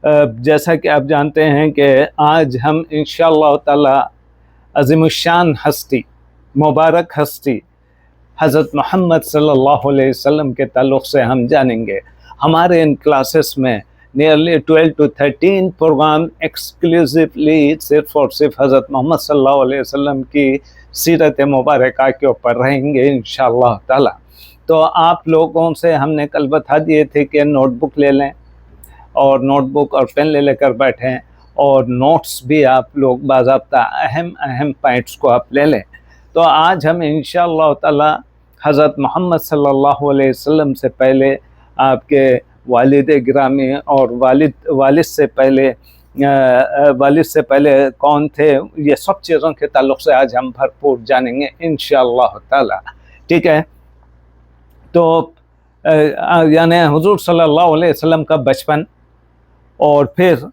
जैसा कि आप जानते हैं कि आज हम इंशाअल्लाह ताला अज़ीमुश्शान हस्ती, मुबारक हस्ती हज़रत मोहम्मद सल्लल्लाहु अलैहि वसल्लम के ताल्लुक़ से हम जानेंगे। हमारे इन क्लासेस में नियरली 12 to 13 प्रोग्राम एक्सक्लूसिवली सिर्फ़ और सिर्फ हज़रत मोहम्मद सल्लल्लाहु अलैहि वसल्लम की सीरत मुबारका के ऊपर रहेंगे इंशाअल्लाह ताला। तो आप लोगों से हमने कल बता दिए थे कि नोटबुक ले लें और नोटबुक और पेन ले लेकर बैठें, और नोट्स भी आप लोग बाज़ाब्ता अहम पॉइंट्स को आप ले लें। तो आज हम इंशाअल्लाह ताला हज़रत मोहम्मद सल्लल्लाहु अलैहि वसल्लम से पहले आपके वालिद गिरामी और वालिद से पहले कौन थे, ये सब चीज़ों के ताल्लुक़ से आज हम भरपूर जानेंगे इंशाअल्लाह ताला। ठीक है, तो यानी हुज़ूर सल्लल्लाहु अलैहि वसल्लम का बचपन, और फिर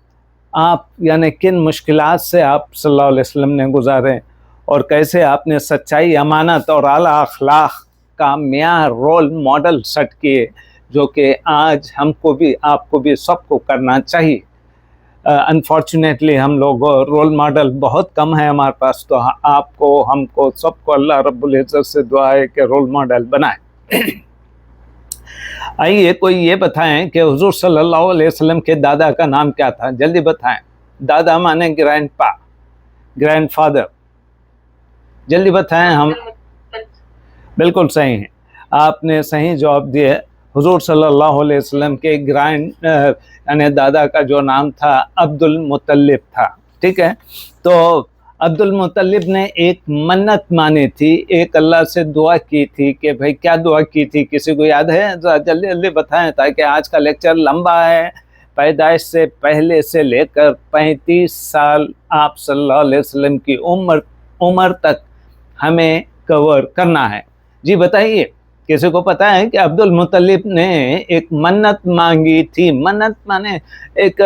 आप यानी किन मुश्किलात से आप सल्लल्लाहु अलैहि वसल्लम ने गुजारे, और कैसे आपने सच्चाई, अमानत और आला अखलाक का मियार रोल मॉडल सेट किए, जो कि आज हमको भी, आपको भी, सबको करना चाहिए। अनफॉर्चुनेटली हम लोग रोल मॉडल बहुत कम है हमारे पास, तो आपको, हमको, सबको अल्लाह रब्बुल इज़्ज़त से दुआ है कि रोल मॉडल बनाए। आइए कोई ये बताएं कि हुज़ूर सल्लल्लाहु अलैहि वसल्लम के दादा का नाम क्या था, जल्दी बताएं। दादा माने ग्रैंडपा, ग्रैंडफादर, जल्दी बताएं। हम बिल्कुल सही हैं, आपने सही जवाब दिए। हुज़ूर सल्लल्लाहु अलैहि वसल्लम के यानी दादा का जो नाम था अब्दुल मुत्तलिब था। ठीक है, तो अब्दुल मुत्तलिब ने एक मन्नत मानी थी, एक अल्लाह से दुआ की थी कि भाई क्या दुआ की थी, किसी को याद है? जल्दी जल्दी बताएं, ताकि आज का लेक्चर लंबा है। पैदाइश से पहले से लेकर 35 साल आप सल्लल्लाहु अलैहि वसल्लम की उम्र तक हमें कवर करना है। जी बताइए, किसी को पता है कि अब्दुल मुत्तलिब ने एक मन्नत मांगी थी? मन्नत माने एक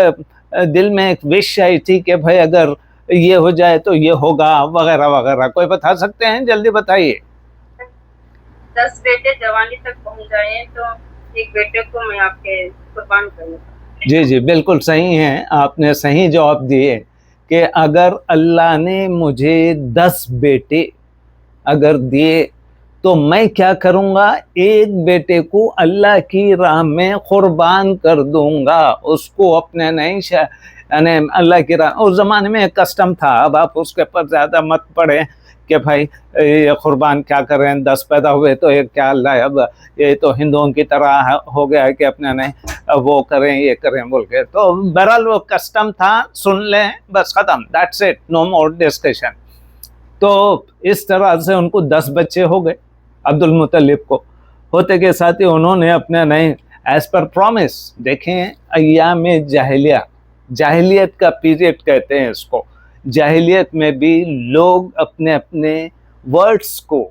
दिल में एक विश आई थी कि भाई अगर ये हो जाए तो ये होगा, वगैरह वगैरह। कोई बता सकते हैं? जल्दी बताइए। 10 बेटे जवानी तक पहुंच जाए तो एक बेटे को मैं आपके कुर्बान करूंगा। जी जी बिल्कुल सही हैं, आपने सही जवाब दिए कि अगर अल्लाह ने मुझे 10 बेटे अगर दिए तो मैं क्या करूँगा, एक बेटे को अल्लाह की राह में कुर्बान कर दूंगा, उसको अपने नहीं यानी अल्लाह की राह। उस ज़माने में एक कस्टम था, अब आप उसके पर ज़्यादा मत पड़े कि भाई ये कुर्बान क्या करें, 10 पैदा हुए तो एक क्या अल्लाह, अब ये तो हिंदुओं की तरह हो गया है कि अपने नहीं वो करें ये करें बोल के। तो बहरहाल वो कस्टम था, सुन लें बस, ख़त्म, that's it, no more discussion. तो इस तरह से उनको 10 बच्चे हो गए अब्दुल मुत्तलिब को। होते के साथ ही उन्होंने अपने नहीं, एज पर प्रॉमिस, देखें अय्याम जाहिलिया, जाहिलियत का पीरियड कहते हैं इसको, जाहिलियत में भी लोग अपने अपने वर्ड्स को,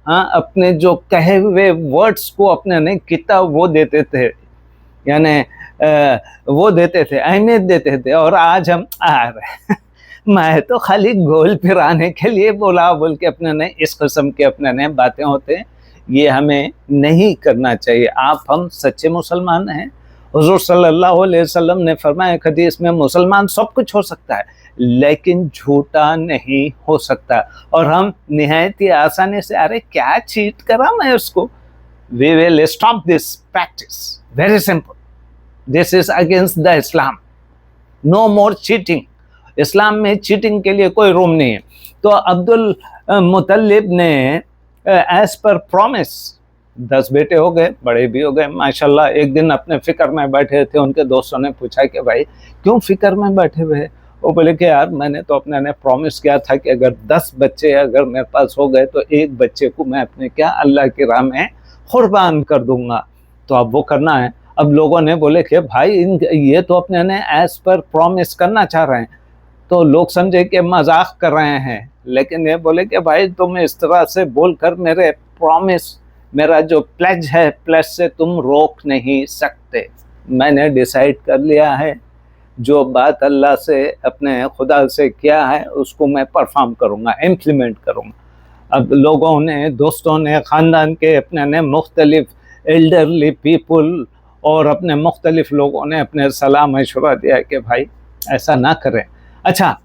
हाँ, अपने जो कहे हुए वर्ड्स को अपने नहीं कितना वो देते थे, यानी वो देते थे, अहमियत देते थे। और आज हम मैं तो खाली गोल फिराने के लिए बोला बोल के अपने ने इस किस्म के अपने ने बातें होते हैं, ये हमें नहीं करना चाहिए। हम सच्चे मुसलमान हैं। हुज़ूर सल्लल्लाहु अलैहि वसल्लम ने फरमाया हदीस में, मुसलमान सब कुछ हो सकता है लेकिन झूठा नहीं हो सकता। और हम निहायत ही आसानी से, अरे क्या चीट करा मैं उसको, we will stop this practice, very simple, this is against the Islam, no more cheating. इस्लाम में चीटिंग के लिए कोई रूम नहीं है। तो अब्दुल मुत्तलिब ने एज पर प्रॉमिस 10 बेटे हो गए, बड़े भी हो गए माशाल्लाह। एक दिन अपने फिक्र में बैठे थे, उनके दोस्तों ने पूछा कि भाई क्यों फिक्र में बैठे हुए? वो बोले कि यार मैंने तो अपने ने प्रॉमिस किया था कि अगर 10 बच्चे अगर मेरे पास हो गए तो एक बच्चे को मैं अपने क्या अल्लाह की राह में कुर्बान कर दूंगा, तो अब वो करना है। अब लोगों ने बोले कि भाई ये तो अपने ने एज पर प्रॉमिस करना चाह रहे हैं, तो लोग समझे कि मजाक कर रहे हैं, लेकिन ये बोले कि भाई तुम इस तरह से बोलकर मेरे प्रॉमिस, मेरा जो प्लेज है, प्लेज से तुम रोक नहीं सकते। मैंने डिसाइड कर लिया है, जो बात अल्लाह से, अपने खुदा से किया है उसको मैं परफॉर्म करूँगा, इम्प्लीमेंट करूँगा। अब लोगों ने, दोस्तों ने, ख़ानदान के अपने ने मुख्तलिफ एल्डरली पीपल और अपने मुख्तलिफ लोगों ने अपने सलाह मशवरा दिया कि भाई ऐसा ना करें। अच्छा,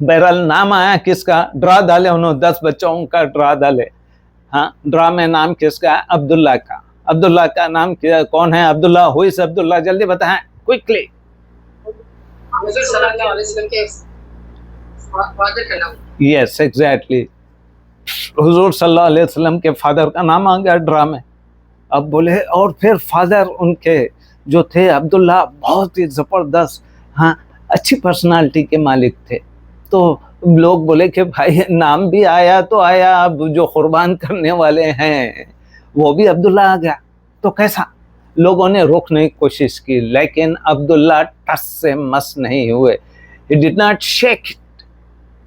बहरहाल नाम आया किसका, ड्रा डाले उन्होंने, 10 बच्चों का ड्रा डाले। हाँ, ड्रा में नाम किसका है, अब्दुल्ला का। अब्दुल्ला का नाम कौन है, अब्दुल्ला, हुई से अब्दुल्ला, जल्दी बताएं क्विकली। हुजूर सल्लल्लाहु अलैहि वसल्लम के फादर का नाम। यस एग्जैक्टली, हुजूर सल्लल्लाहु अलैहि वसल्लम के फादर का नाम आ गया ड्रा में। अब बोले, और फिर फादर उनके जो थे अब्दुल्ला, बहुत ही ज़बरदस्त, हाँ, अच्छी पर्सनालिटी के मालिक थे। तो लोग बोले कि भाई नाम भी आया तो आया, अब जो कुर्बान करने वाले हैं वो भी अब्दुल्ला आ गया, तो कैसा। लोगों ने रोकने की कोशिश की, लेकिन अब्दुल्ला टस से मस नहीं हुए। He did not shake it,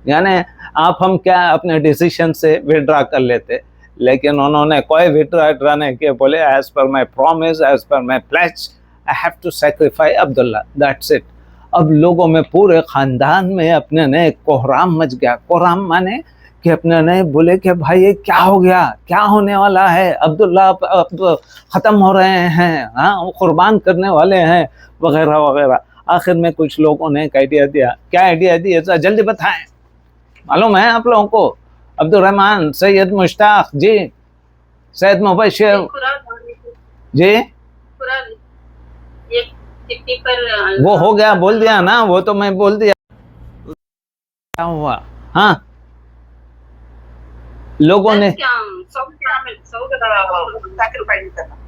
यानी आप हम क्या अपने डिसीजन से विड्रा कर लेते, लेकिन उन्होंने कोई विड्रा नहीं किया। बोले as per my promise, as per my pledge, I have to sacrifice Abdullah, that's it. अब लोगों में, पूरे ख़ानदान में अपने ने कोहराम मच गया। कोहराम माने कि अपने ने बोले कि भाई ये क्या हो गया, क्या होने वाला है, अब्दुल्ला अब ख़त्म हो रहे हैं, हाँ, वो कुर्बान करने वाले हैं, वगैरह वगैरह। आखिर में कुछ लोगों ने एक आइडिया दिया। क्या आइडिया दिया, जल्दी बताएं, मालूम है आप लोगों को? अब्दुल रहमान, सैयद मुश्ताक जी, सैयद मुबशिर जी, पर वो हो गया, बोल दिया ना, वो तो मैं बोल दिया। क्या हुआ, हाँ, लोगों ने,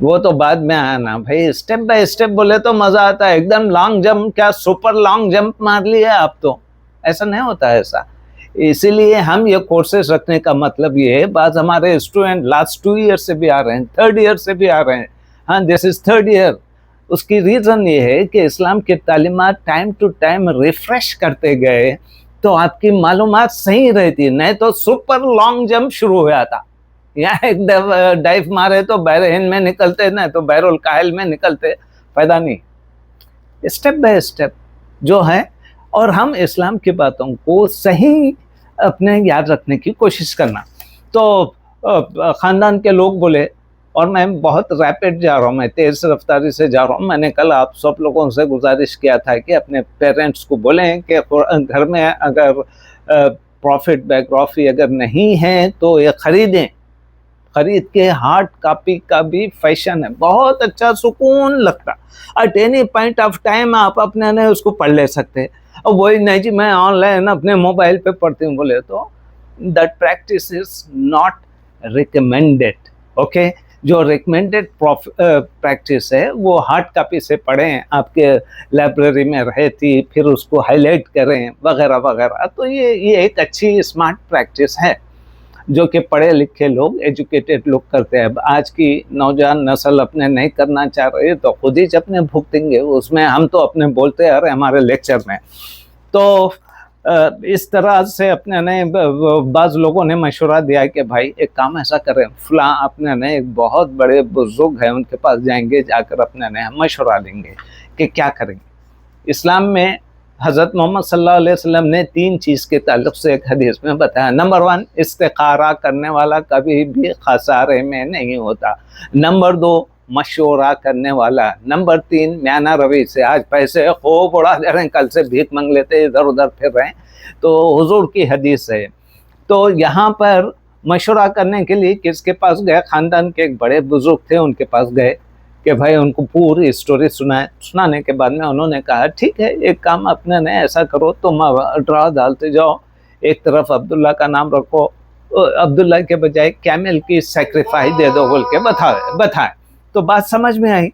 वो तो बाद में आया ना भाई, स्टेप बाय स्टेप बोले तो मजा आता है। एकदम लॉन्ग जंप, क्या सुपर लॉन्ग जंप मार लिया आप, तो ऐसा नहीं होता है ऐसा। इसीलिए हम ये कोर्सेज रखने का मतलब ये है, बाज हमारे स्टूडेंट लास्ट 2 ईयर से भी आ रहे हैं, 3rd ईयर से भी आ रहे हैं, हाँ, दिस इज 3rd ईयर। उसकी रीज़न ये है कि इस्लाम की तालीमात टाइम टू टाइम रिफ्रेश करते गए तो आपकी मालूमात सही रहती, नहीं तो सुपर लॉन्ग जंप शुरू हुआ था। यहाँ एक डाइव मारे तो बहर हिंद में निकलते, नहीं तो बहरुल काहिल में निकलते, फायदा नहीं। स्टेप बाय स्टेप जो है, और हम इस्लाम की बातों को सही अपने याद रखने की कोशिश करना। तो ख़ानदान के लोग बोले, और मैं बहुत रैपिड जा रहा हूँ, मैं तेज़ रफ्तारी से जा रहा हूँ। मैंने कल आप सब लोगों से गुजारिश किया था कि अपने पेरेंट्स को बोलें कि घर में अगर प्रॉफिट बायोग्राफी अगर नहीं है तो ये ख़रीदें, ख़रीद के हार्ड कॉपी का भी फैशन है, बहुत अच्छा सुकून लगता, at any point of time आप अपने ने उसको पढ़ ले सकते। और वही नहीं जी मैं ऑनलाइन अपने मोबाइल पे पढ़ती हूँ, बोले तो that practice is not recommended. Okay, जो रिकमेंडेड प्रैक्टिस है वो हार्ड कॉपी से पढ़ें, आपके लाइब्रेरी में रहती, फिर उसको हाईलाइट करें, वगैरह वगैरह। तो ये एक अच्छी स्मार्ट प्रैक्टिस है जो कि पढ़े लिखे लोग, एजुकेटेड लोग करते हैं। आज की नौजवान नस्ल अपने नहीं करना चाह रही तो खुद ही अपने भुगतेंगे उसमें, हम तो अपने बोलते आ रहे हमारे लेक्चर में। तो इस तरह से अपने ने बाज़ लोगों ने मशवरा दिया कि भाई एक काम ऐसा करें, फलां अपने ने एक बहुत बड़े बुजुर्ग हैं उनके पास जाएंगे, जाकर अपने ने मशवरा लेंगे कि क्या करेंगे। इस्लाम में हज़रत मोहम्मद सल्लल्लाहु अलैहि वसल्लम ने 3 चीज़ के ताल्लुक़ से एक हदीस में बताया। नंबर 1, इस्तिखारा करने वाला कभी भी खसारे में नहीं होता। नंबर 2, मशवरा करने वाला। नंबर 3, म्याना रवि से, आज पैसे खूब उड़ा दे रहे हैं, कल से भीख मांग लेते, इधर उधर फिर रहे हैं। तो हुजूर की हदीस है। तो यहाँ पर मशवरा करने के लिए किसके पास गए, ख़ानदान के एक बड़े बुजुर्ग थे, उनके पास गए कि भाई उनको पूरी स्टोरी सुनाए। सुनाने के बाद में उन्होंने कहा ठीक है, एक काम अपने ने ऐसा करो, तुम ड्रा डालते जाओ, एक तरफ अब्दुल्ला का नाम रखो, अब्दुल्ला के बजाय कैमल की सेक्रीफाइस दे दो बोल के बताए। तो बात समझ में आई।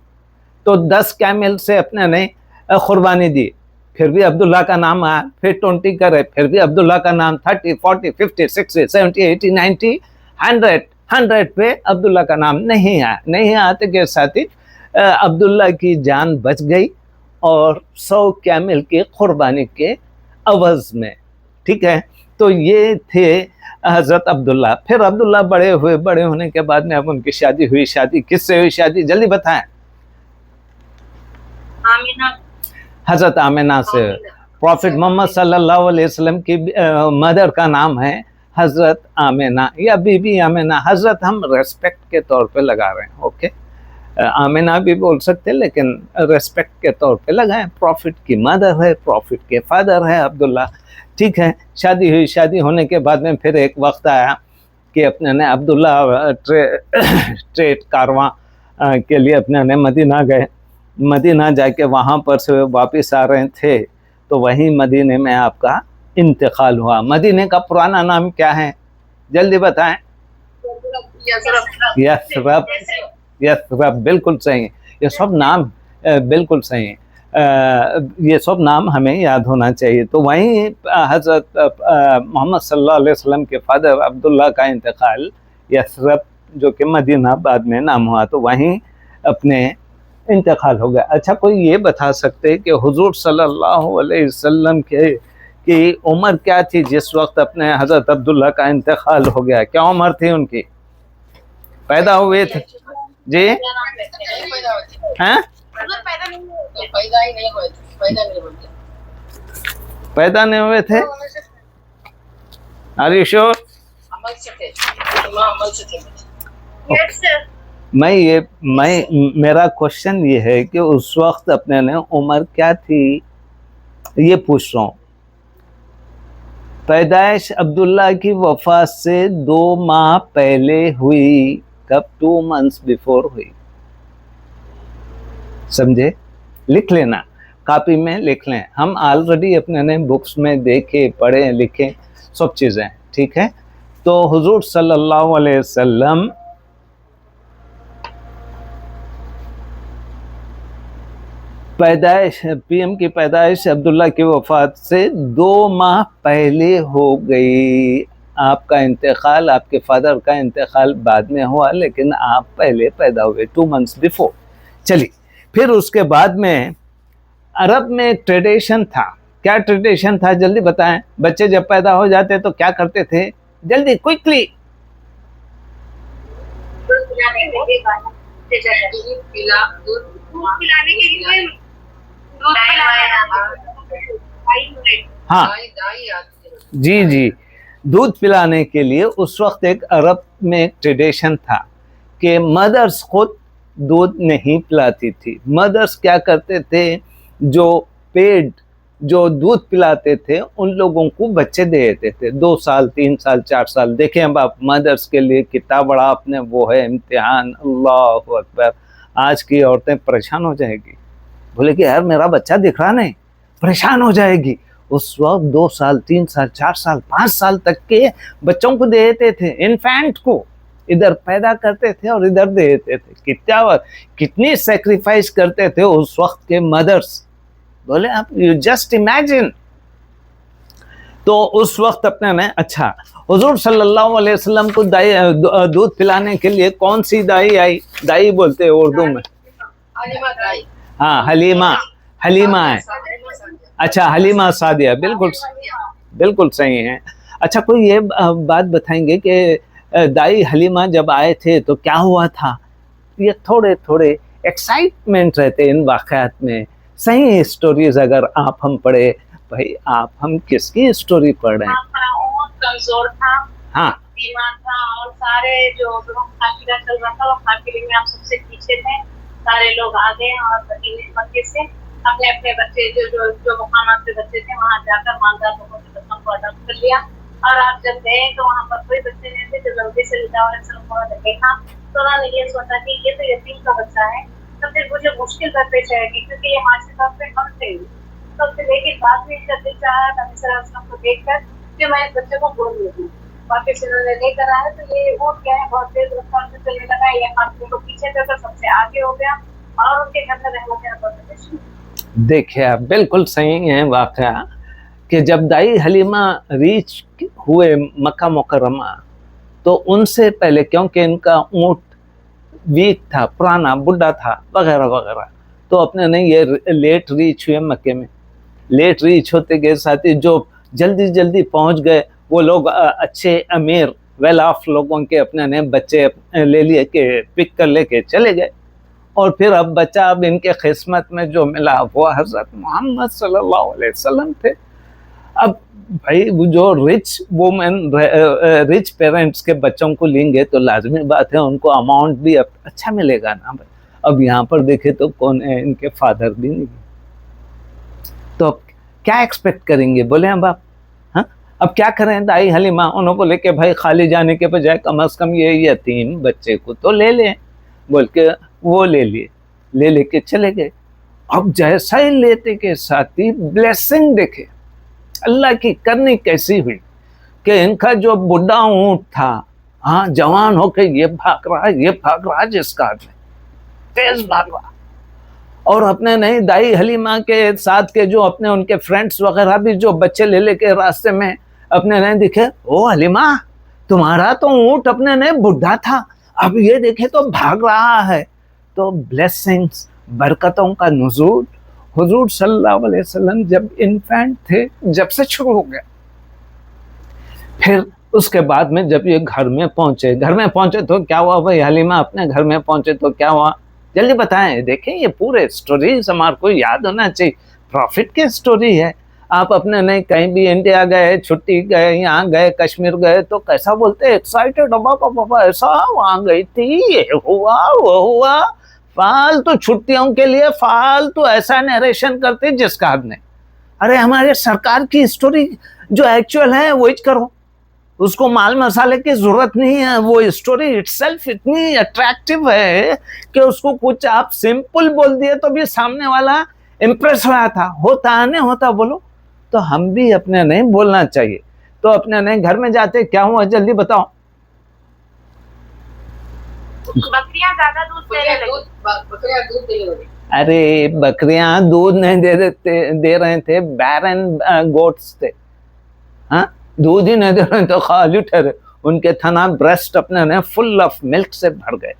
तो 10 कैमल से अपने ने कुर्बानी दी, फिर भी अब्दुल्ला का नाम आया, फिर 20 करे, फिर भी अब्दुल्ला का नाम, 30, 40, 50, 60, 70, 80, 90, 100 पे अब्दुल्ला का नाम नहीं आते के साथ ही अब्दुल्ला की जान बच गई, और 100 कैमल की कुर्बानी के अवज़ में। ठीक है, तो ये थे हज़रत अब्दुल्ला। फिर अब्दुल्ला बड़े होने के बाद में अब उनकी शादी हुई। शादी किससे हुई, शादी जल्दी बताएं। हज़रत आमिना से। प्रॉफिट मोहम्मद सल्लल्लाहु अलैहि वसल्लम की मदर का नाम है हज़रत आमिना या बीबी आमिना। हज़रत हम रेस्पेक्ट के तौर पे लगा रहे हैं, ओके। आमिना भी बोल सकते, लेकिन रेस्पेक्ट के तौर पे लगाएं। प्रॉफिट की मदर है, प्रॉफिट के फादर है अब्दुल्ला। ठीक है, शादी हुई। शादी होने के बाद में फिर एक वक्त आया कि अपने ने अब्दुल्ला ट्रेड कारवां के लिए अपने ने मदीना गए। मदीना जाके वहाँ पर से वापस आ रहे थे तो वहीं मदीने में आपका इंतकाल हुआ। मदीने का पुराना नाम क्या है, जल्दी बताएं। यथरब। यथरब, बिल्कुल सही है। ये सब नाम बिल्कुल सही है। ये सब नाम हमें याद होना चाहिए। तो वहीं हज़रत मोहम्मद सल्लल्लाहु अलैहि वसल्लम के फादर अब्दुल्ला का इंतकाल यथरब, जो कि मदीना बाद में नाम हुआ, तो वहीं अपने इंतकाल हो गया। अच्छा, कोई ये बता सकते कि हुजूर सल्लल्लाहु अलैहि वसल्लम की उम्र क्या थी जिस वक्त अपने हज़रत अब्दुल्ला का इंतकाल हो गया? क्या उम्र थी उनकी? पैदा हुए थे जी? हैं? पैदा नहीं हुए थे? Are you sure? मेरा क्वेश्चन ये है कि उस वक्त अपने ने उम्र क्या थी, ये पूछ रहा हूँ। पैदाइश अब्दुल्ला की वफात से 2 माह पहले हुई। कब? 2 months बिफोर हुई। समझे? लिख लेना, कॉपी में लिख लें। हम ऑलरेडी अपने ने बुक्स में देखे, पढ़े, लिखे सब चीज़ें। ठीक है, तो हुजूर सल्लल्लाहु अलैहि वसल्लम पैदाइश, पीएम की पैदाइश अब्दुल्ला की वफात से 2 माह पहले हो गई। आपका इंतकाल, आपके फादर का इंतकाल बाद में हुआ, लेकिन आप पहले पैदा हुए, 2 months बिफोर। चलिए, फिर उसके बाद में अरब में एक ट्रेडिशन था। क्या ट्रेडिशन था, जल्दी बताएं। बच्चे जब पैदा हो जाते तो क्या करते थे? जल्दी, क्विकली। हाँ जी जी, दूध पिलाने के लिए उस वक्त एक अरब में एक ट्रेडिशन था कि मदर्स खुद दूध नहीं पिलाती थी। मदर्स क्या करते थे, जो पेड, जो दूध पिलाते थे उन लोगों को बच्चे दे देते थे। 2 साल, 3 साल, 4 साल। देखें अब आप, मदर्स के लिए कितना बड़ा अपने वो है इम्तिहान। अल्लाह अकबर। आज की औरतें परेशान हो जाएगी, बोले कि यार मेरा बच्चा दिख रहा नहीं, परेशान हो जाएगी। उस वक्त 2 साल, 3 साल, 4 साल, 5 साल तक के बच्चों को दे देते थे। इन्फेंट को इधर पैदा करते थे और इधर दे देते थे। कितनी सेक्रीफाइस करते थे उस वक्त के मदर्स, बोले आप यू जस्ट इमेजिन। तो उस वक्त अपने ने, अच्छा, हुजूर सल्लल्लाहु अलैहि वसल्लम को दूध पिलाने के लिए कौन सी दाई आई? दाई बोलते हैं उर्दू में। हाँ, हलीमा। हलीमा है। अच्छा, हलीमा सादिया, बिल्कुल बिल्कुल सही है। अच्छा, कोई ये बात बताएंगे कि दाई हलीमा जब आए थे तो क्या हुआ था? ये थोड़े थोड़े एक्साइटमेंट रहते इन वाक़यात में। सही स्टोरीज अगर आप हम पढ़े, भाई आप हम किसकी स्टोरी पढ़ रहे हैं? कमजोर था, हाँ, बीमार था, और सारे जो काफिला चल रहा था वो काफिले में आप सबसे पीछे थे। सारे लोग आ गए और मक्के से अपने अपने बच्चे, जो मुकामात पे बच्चे थे, वहाँ जाकर मालदार लोगों के बच्चों को अडॉप्ट कर लिया। और आप जब गए तो वहाँ पर कोई बच्चे नहीं थे। जो जल्दी से देखा तो उन्होंने ये सोचा कि ये तो यतीम का बच्चा है, तो फिर मुझे मुश्किल दरपेश आएगी, क्योंकि ये मानसिक तौर पे कम थे। तो फिर लेकिन बाद में इसका दिल चाहा नबी सल्लल्लाहु अलैहि वसल्लम को देखकर कि मैं इस बच्चे को गोद ले लूं। वापस इन्होंने लेकर आया तो ये ऊँट क्या है, बहुत तेज रफ्तार से चलने लगा। ये काफिले को पीछे कर सबसे आगे हो गया और उनके घर में रहमत। देखिए आप, बिल्कुल सही है वाक़या कि जब दाई हलीमा रीच हुए मक्का मुकर्रमा तो उनसे पहले, क्योंकि इनका ऊँट वीक था, पुराना, बुढ़ा था, वगैरह वगैरह, तो अपने ने ये लेट रीच हुए मक्के में। लेट रीच होते के साथ ही जो जल्दी जल्दी पहुंच गए वो लोग, अच्छे अमीर वेल ऑफ लोगों के अपने ने बच्चे ले लिए के पिक कर लेके चले गए। और फिर अब बच्चा, अब इनके किस्मत में जो मिला वो हज़रत मोहम्मद सल्लल्लाहु अलैहि वसल्लम थे। अब भाई वो जो रिच वुमेन, रिच पेरेंट्स के बच्चों को लेंगे तो लाजमी बात है उनको अमाउंट भी अच्छा मिलेगा ना भाई। अब यहाँ पर देखे तो कौन है, इनके फादर भी नहीं। तो अब क्या एक्सपेक्ट करेंगे, बोले हम बाप। हाँ, अब क्या करें, दाई हलीमा उन्होंने बोले कि भाई खाली जाने के बजाय कम से कम ये यतीम बच्चे को तो ले लें, बोल के वो ले लिए, ले लेके चले गए। अब जैसा ही लेते के साथ ही ब्लेसिंग देखे अल्लाह की करनी कैसी हुई कि इनका जो बुढ़ा ऊंट था, हाँ, जवान होके ये भाग रहा जिसका तेज भाग रहा। और अपने नहीं दाई हलीमा के साथ के जो अपने उनके फ्रेंड्स वगैरह भी जो बच्चे ले लेके रास्ते में अपने नहीं दिखे, ओ हलीमा तुम्हारा तो ऊंट अपने नहीं बुढ़ा था, अब ये देखे तो भाग रहा है। तो ब्लेसिंग्स, बरकतों का नुज़ूल हुजूर सल्लल्लाहु अलैहि वसल्लम जब इन्फेंट थे जब से शुरू हो गया। फिर उसके बाद में जब ये घर में पहुंचे तो क्या हुआ भाई हलीमा, अपने घर में पहुंचे तो क्या हुआ, जल्दी बताएं। देखें ये पूरे स्टोरीज हमारे को याद होना चाहिए, प्रॉफिट की स्टोरी है। आप अपने नहीं कहीं भी इंडिया गए, छुट्टी गए, यहाँ गए, कश्मीर गए तो कैसा बोलते, एक्साइटेड, बाबा ऐसा वहां गई थी, ये हुआ वो हुआ, फालतू छुट्टियों के लिए फालतू ऐसा नरेशन करते जिसका हद नहीं। अरे हमारे सरकार की स्टोरी जो एक्चुअल है वो करो, उसको माल मसाले की जरूरत नहीं है। वो स्टोरी इटसेल्फ इतनी अट्रैक्टिव है कि उसको कुछ आप सिंपल बोल दिए तो भी सामने वाला इम्प्रेस हुआ था, होता नहीं होता बोलो। तो हम भी अपने नहीं बोलना चाहिए। तो अपने नहीं घर में जाते क्या हुआ जल्दी बताओ। बकरियां ज्यादा दूध देने लगी, बकरियां दूध देने लगी। अरे बकरियां दूध नहीं दे रहे थे, बैरन गोट्स थे, हाँ, दूध ही नहीं दे रहे तो खाली ठहरे, उनके थना ब्रेस्ट अपने ने फुल ऑफ मिल्क से भर गए।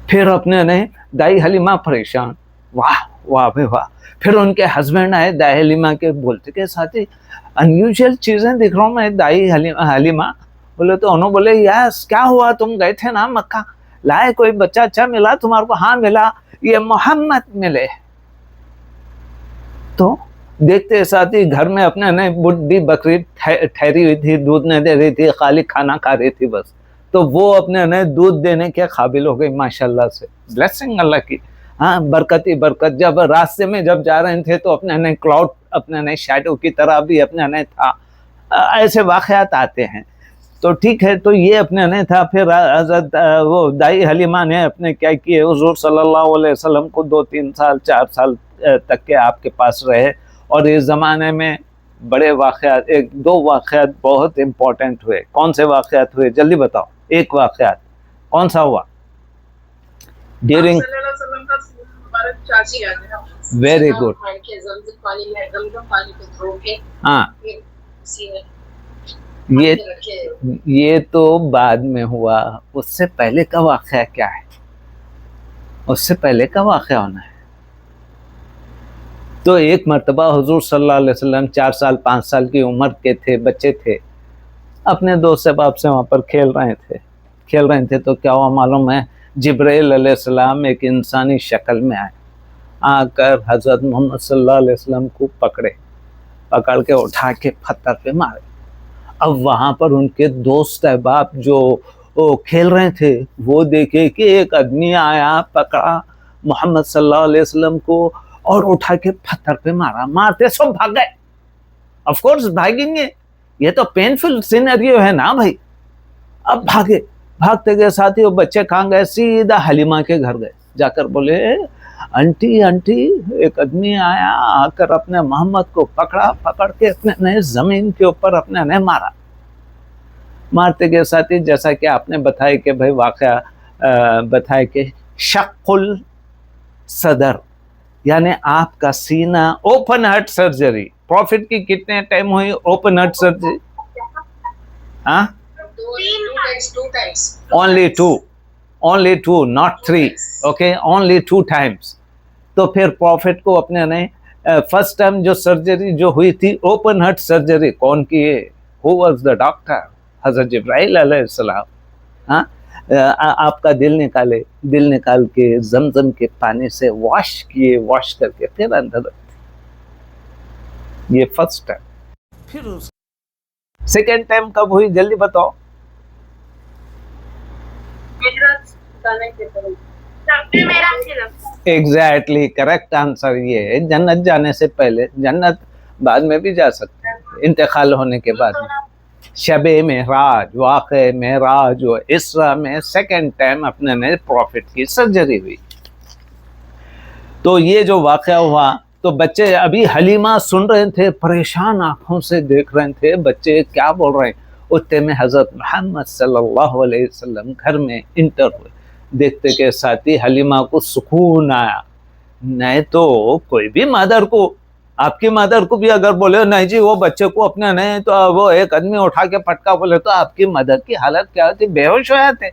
फिर अपने ने दाई हलीमा परेशान, वाह वाह भाई वाह। फिर उनके हस्बैंड आए दाई हलीमा के, बोलते के साथ ही अनयूजुअल चीजें दिख रहा हूँ मैं दाई हलीमा। बोले तो उन्होंने बोले यस क्या हुआ, तुम गए थे ना मक्का, लाए कोई बच्चा अच्छा मिला तुम्हारे को? हाँ मिला, ये मोहम्मद मिले। तो देखते साथ ही घर में अपने ने बुढ़ी बकरी ठहरी हुई थी, दूध नहीं दे रही थी, खाली खाना खा रही थी बस। तो वो अपने ने दूध देने के काबिल हो गई माशाल्लाह से, ब्लेसिंग अल्लाह की। हाँ, बरकत ही बरकत। जब रास्ते में जब जा रहे थे तो अपने ने क्लाउड अपने ने शैडो की तरह भी अपने ने था, ऐसे वाक़यात आते हैं। तो ठीक है, तो ये अपने ने था। फिर हज़रत वो दाई हलीमा ने अपने क्या किए, हुज़ूर सल्लल्लाहु अलैहि वसल्लम को 2-3 साल 4 साल तक के आपके पास रहे। और इस ज़माने में बड़े वाक़यात, 1-2 वाक़यात बहुत इम्पोर्टेंट हुए। कौन से वाक़यात हुए जल्दी बताओ, एक वाक़यात कौन सा हुआ? ड्यूरिंग वेरी गुड, हाँ, ये तो बाद में हुआ, उससे पहले का वाक़या क्या है? उससे पहले का वाक़या होना है। तो एक मर्तबा हुजूर सल्लल्लाहु अलैहि वसल्लम 4 साल 5 साल की उम्र के थे, बच्चे थे, अपने दोस्त से बाप से वहाँ पर खेल रहे थे। तो क्या हुआ मालूम है, जिब्राइल अलैहिस्सलाम एक इंसानी शक्ल में आए, आकर हज़रत मोहम्मद सल्लल्लाहु अलैहि वसल्लम को पकड़ के उठा के पत्थर पे मारे। अब वहाँ पर उनके दोस्त अहबाब जो खेल रहे थे वो देखे कि एक आदमी आया, पकड़ा मोहम्मद सल्लल्लाहु अलैहि वसल्लम को और उठा के पत्थर पे मारा। मारते सब भाग गए, ऑफ कोर्स भागेंगे, ये तो पेनफुल सिनेरियो है ना भाई। अब भागते गए साथ ही वो बच्चे कहाँ गए, सीधा हलीमा के घर गए। जाकर बोले आंटी एक आदमी आया, आकर अपने मोहम्मद को पकड़ के अपने नए जमीन के ऊपर अपने ने मारा। मारते के साथ ही जैसा कि आपने बताया कि भाई वाक़या बताया कि शक्कुल सदर यानी आपका सीना, ओपन हार्ट सर्जरी। प्रॉफिट की कितने टाइम हुई ओपन हार्ट सर्जरी? हाँ, only two, not 3, okay, only 2 times। तो फिर प्रॉफिट को अपने ने फर्स्ट टाइम जो सर्जरी जो हुई थी ओपन हार्ट सर्जरी, कौन की है? Who was the doctor? हज़रत जिब्राइल अलैहिस्सलाम। हाँ, आपका दिल निकाल के जमजम के पानी से वॉश करके फिर अंदर। ये फर्स्ट टाइम। फिर सेकेंड टाइम कब हुई जल्दी बताओ? जाने की तरफ सबसे मेरा सिर्फ एग्जैक्टली करेक्ट आंसर ये है, जन्नत जाने से पहले, जन्नत बाद में भी जा सकते हैं, इंतकाल होने के बाद में। शबे महराज, वाक़े महराज व इसरा में सेकंड टाइम अपने ने प्रॉफिट की सर्जरी हुई। तो ये जो वाक़या हुआ, तो बच्चे अभी हलीमा सुन रहे थे, परेशान आंखों से देख रहे थे बच्चे क्या बोल रहे हैं। उतने में हज़रत मोहम्मद सल्लल्लाहु अलैहि वसल्लम घर में इंटर हुए। देखते के साथ ही हलीमा को सुकून आया। नहीं तो कोई भी मदर को, आपकी मदर को भी अगर बोले नहीं जी वो बच्चे को अपने नहीं, तो वो एक आदमी उठा के पटका बोले, तो आपकी मदर की हालत क्या होती? बेहोश हो जाते,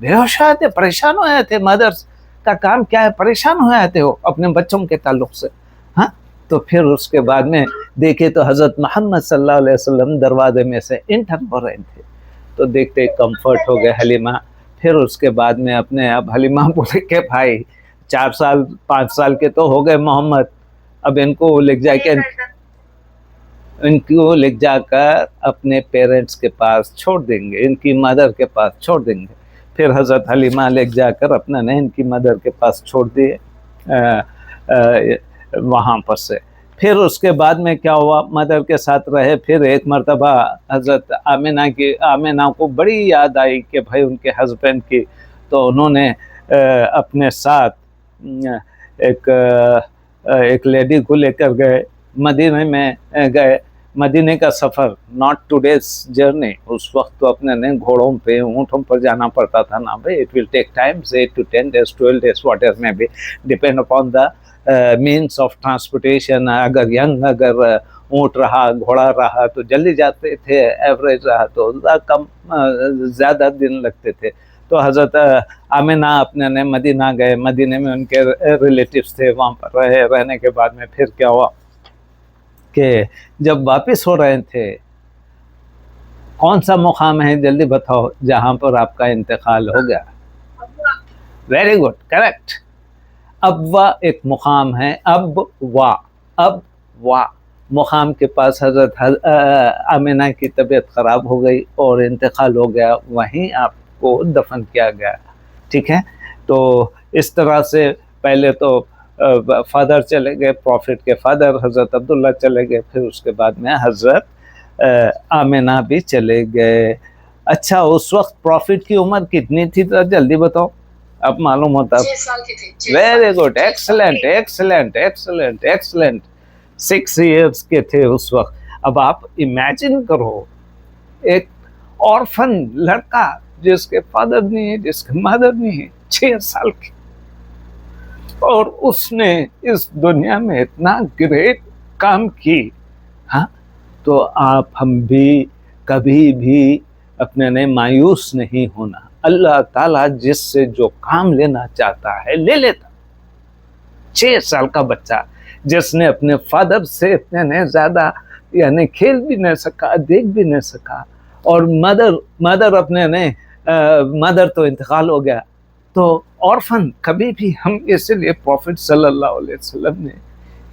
बेहोश हो जाते, परेशान हो जाते। मदर्स का काम क्या है? परेशान हो जाते हो अपने बच्चों के ताल्लुक से। हाँ, तो फिर उसके बाद में देखे तो हज़रत मोहम्मद सल्लल्लाहु अलैहि वसल्लम दरवाजे में से इंटर हो रहे थे। तो देखते कंफर्ट हो गए हलीमा। फिर उसके बाद में अपने अब हलीमा बोले के भाई 4 साल 5 साल के तो हो गए मोहम्मद, अब इनको ले जाके इनको ले जाकर अपने पेरेंट्स के पास छोड़ देंगे, इनकी मदर के पास छोड़ देंगे। फिर हज़रत हलीमा ले जाकर अपना ने इनकी मदर के पास छोड़ दिए वहाँ पर से। फिर उसके बाद में क्या हुआ, मदर के साथ रहे। फिर एक मर्तबा हज़रत आमिना को बड़ी याद आई कि भाई उनके हस्बैंड की, तो उन्होंने अपने साथ एक लेडी को लेकर गए, मदीने में गए। मदीने का सफ़र नॉट टूडेज जर्नी, उस वक्त तो अपने ने घोड़ों पे ऊँटों पर जाना पड़ता था ना भाई। It will take time 8 to 10 days 12 days whatever में भी, depend upon the means of transportation. अगर यंग अगर ऊँट रहा, घोड़ा रहा तो जल्दी जाते थे, एवरेज रहा तो कम ज़्यादा दिन लगते थे। तो हज़रत आमिना अपने ने मदीना गए, मदीने में उनके रिलेटिव्स थे, वहाँ पर रहने के बाद में फिर क्या हुआ कि जब वापस हो रहे थे, कौन सा मुकाम है जल्दी बताओ जहाँ पर आपका इंतकाल हो गया? Very good, correct. अबवा एक मुकाम है, अब वा मुकाम के पास हज़रत आमिना की तबीयत ख़राब हो गई और इंतकाल हो गया, वहीं आपको दफन किया गया। ठीक है, तो इस तरह से पहले तो फादर चले गए, प्रॉफिट के फादर हज़रत अब्दुल्ला चले गए, फिर उसके बाद में हज़रत आमिना भी चले गए। अच्छा, उस वक्त प्रॉफिट की उम्र कितनी थी तो जल्दी बताओ, अब मालूम होता। 6 साल की थी। Very good, excellent excellent excellent excellent, 6 years के थे उस वक्त। अब आप इमेजिन करो, एक ऑर्फन लड़का जिसके फादर नहीं है, जिसके मदर नहीं है, 6 साल की, और उसने इस दुनिया में इतना ग्रेट काम की। हाँ, तो आप हम भी कभी भी अपने ने मायूस नहीं होना। अल्लाह ताला जिससे जो काम लेना चाहता है ले लेता। 6 साल का बच्चा जिसने अपने फादर से इतने ने ज़्यादा यानी खेल भी नहीं सका, देख भी नहीं सका, और मदर अपने ने मदर तो इंतकाल हो गया, तो ऑर्फन कभी भी हम, इसलिए प्रॉफिट सल्लल्लाहु अलैहि वसल्लम ने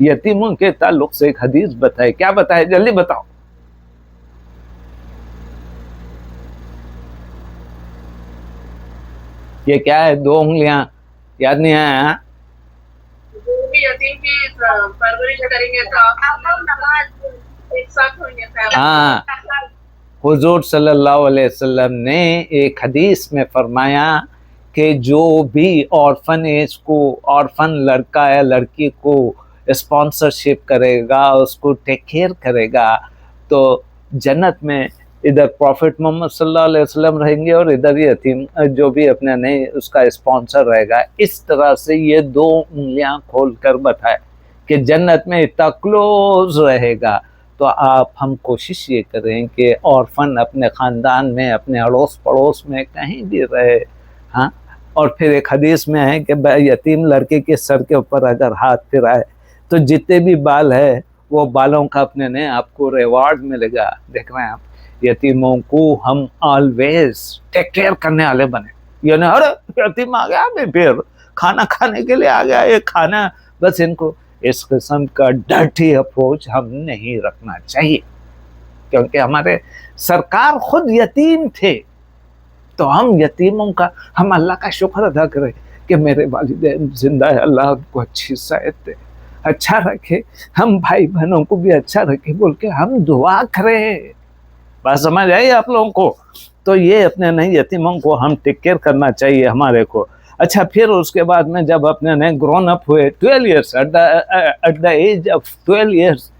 यतीमों के ताल्लुक से एक हदीस बताई। क्या बताए जल्दी बताओ? ये क्या है? 2 उंगलियां, याद नहीं आया? जो भी यतीम की परवरिश करेंगे तो एक साथ होंगे। हाँ, हुजूर सल्लल्लाहु अलैहि वसल्लम ने एक हदीस में फरमाया कि जो भी ऑर्फनेज को, ऑर्फन लड़का या लड़की को स्पॉन्सरशिप करेगा, उसको टेक केयर करेगा, तो जन्नत में इधर प्रॉफिट मोहम्मद सल्लल्लाहु अलैहि वसल्लम रहेंगे और इधर यतीम जो भी अपने नहीं उसका स्पॉन्सर रहेगा। इस तरह से ये 2 उंगलियां खोल कर बताए कि जन्नत में इतना क्लोज रहेगा। तो आप हम कोशिश ये करें कि ऑर्फन अपने ख़ानदान में, अपने अड़ोस पड़ोस में कहीं भी रहे। हाँ, और फिर एक हदीस में है कि यतीम लड़के के सर के ऊपर अगर हाथ फिराए तो जितने भी बाल है वो बालों का अपने ने आपको रिवार्ड मिलेगा। देख रहे हैं आप, यतीमों को हम ऑलवेज टेक केयर करने वाले बने। यानी अरे यतीम आ गया, मैं फिर खाना खाने के लिए आ गया, ये खाना, बस इनको, इस किस्म का डर्टी अप्रोच हम नहीं रखना चाहिए, क्योंकि हमारे सरकार खुद यतीम थे। तो हम यतीमों का, हम अल्लाह का शुक्र अदा करें कि मेरे वालिदैन जिंदा है, अल्लाह उनको अच्छी सेहत दे, अच्छा रखे, हम भाई बहनों को भी अच्छा रखे बोल के हम दुआ करें। बात समझ आई आप लोगों को? तो ये अपने नहीं यतीमों को हम टेक केयर करना चाहिए हमारे को। अच्छा, फिर उसके बाद में जब अपने ने ग्रोन अप हुए 12 years, at the age of 12 years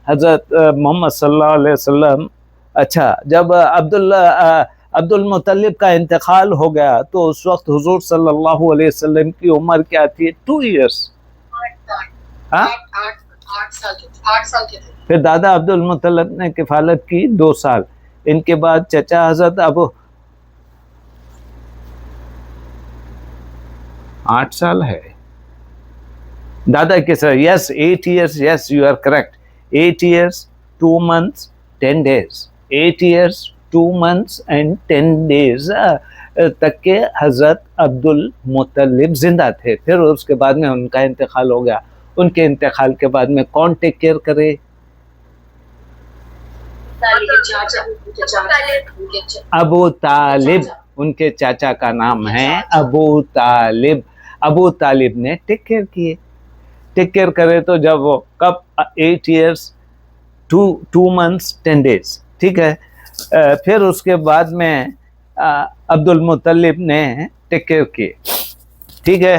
Hazrat Mohammad सल्लल्लाहु अलैहि वसल्लम, अच्छा जब अब्दुल मुत्तलिब का इंतकाल हो गया तो उस वक्त हुजूर सल्लल्लाहु अलैहि वसल्लम की उम्र क्या थी? 2 ईयर्स। 8 साल के थे। फिर दादा अब्दुल मुत्तलिब ने किफालत की 2 साल। इनके बाद चचा हजरत अबू 8 साल है दादा के sir. Yes 8 years, yes you are correct. 8 years 2 months 10 days, 8 years 2 months and 10 days तक के हजरत अब्दुल मुत्तलिब जिंदा थे। फिर उसके बाद में उनका इंतकाल हो गया। उनके इंतकाल के बाद में कौन टेक केयर करे? अबू तालिब, उनके चाचा का नाम है अबू तालिब। अबू तालिब ने टेक केयर किए। टेक केयर करे तो जब वो कब 8 ईयर्स 2 मंथ्स 10 डेज, ठीक है। फिर उसके बाद में अब्दुल मुत्तलिब ने टेक केयर किए, ठीक है।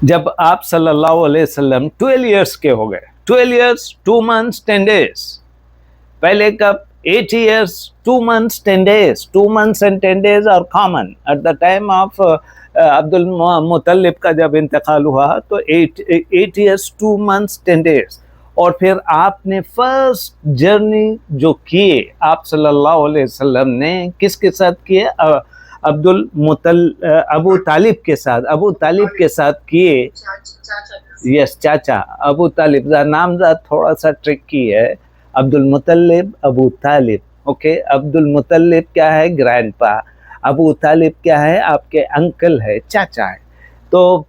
जब आप सल्लल्लाहु अलैहि वसल्लम 12 ईयर्स के हो गए, 12 ईयर्स 2 मंथ्स 10 डेज, पहले कब 8 years 2 months 10 days, 2 months and 10 days are common at the time of Abdul मुत्तलिब का जब इंतकाल हुआ तो 8 years 2 months 10 days। और फिर आपने फर्स्ट जर्नी जो किए आप सल्लल्लाहु अलैहि वसल्लम ने किसके साथ किए? अबू तालिब के साथ, अबू तालिब के साथ किए। यस चाचा अबू तालिब, नाम थोड़ा सा ट्रिकी है, अब्दुल मुत्तलिब अबू तालिब, ओके। अब्दुल मुत्तलिब क्या है? ग्रैंडपा। अबू तालिब क्या है? आपके अंकल है, चाचा है। तो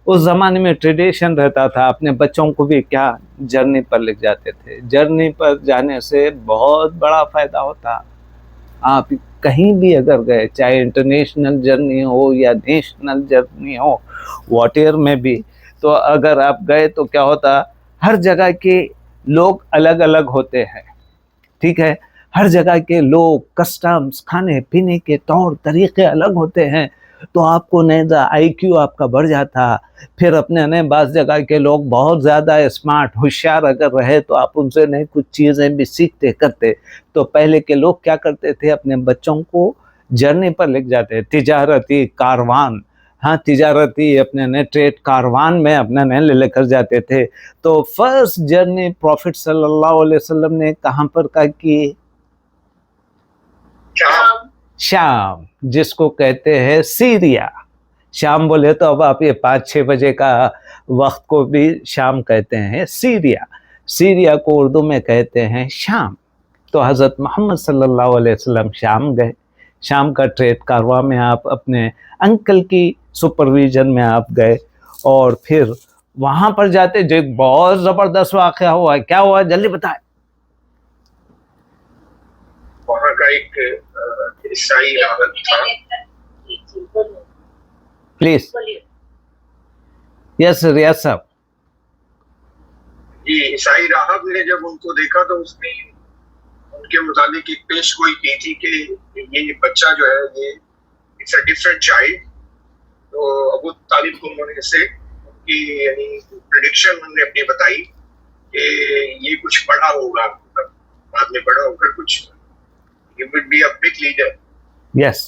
उस ज़माने में ट्रेडिशन रहता था अपने बच्चों को भी क्या जर्नी पर ले जाते थे। जर्नी पर जाने से बहुत बड़ा फ़ायदा होता। आप कहीं भी अगर गए, चाहे इंटरनेशनल जर्नी हो या नेशनल जर्नी हो, व्हाटएवर में भी, तो अगर आप गए तो क्या होता, हर जगह के लोग अलग अलग होते हैं, ठीक है। हर जगह के लोग, कस्टम्स, खाने पीने के तौर तरीके अलग होते हैं। तो आपको नहीं IQ आपका बढ़ जाता। फिर अपने ने बाज़ जगह के लोग बहुत ज़्यादा स्मार्ट होशियार अगर रहे तो आप उनसे नहीं कुछ चीज़ें भी सीखते करते। तो पहले के लोग क्या करते थे, अपने बच्चों को जर्नी पर ले जाते, तिजारती कारवान, हाँ तिजारती अपने ने ट्रेड कारवान में अपने ने लेकर जाते थे। तो फर्स्ट जर्नी प्रॉफिट सल्लल्लाहु अलैहि वसल्लम ने कहाँ पर का की? शाम, जिसको कहते हैं सीरिया। शाम बोले तो अब आप ये 5-6 बजे का वक्त को भी शाम कहते हैं। सीरिया, सीरिया को उर्दू में कहते हैं शाम। तो हज़रत मोहम्मद सल्लल्लाहु अलैहि वसल्लम शाम गए। शाम का ट्रेड कारवा में आप अपने अंकल की सुपरविजन में आप गए और फिर वहाँ पर जाते जो एक बहुत ज़बरदस्त वाक़या हुआ। क्या हुआ जल्दी बताए। वहाँ का एक ईसाई राहब था। प्लीज। यस रियाज साहब। जी, ईसाई राहब ने जब उनको देखा तो उसने उनके मुताबिक एक पेश गोई की थी कि ये बच्चा जो है ये इट्स अ डिफरेंट चाइल्ड। तो अबू तालिब को उन्होंने से उनकी यानी प्रेडिक्शन उन्होंने अपनी बताई कि ये कुछ बड़ा होगा, बाद में बड़ा होकर कुछ he would be a big leader। Yes,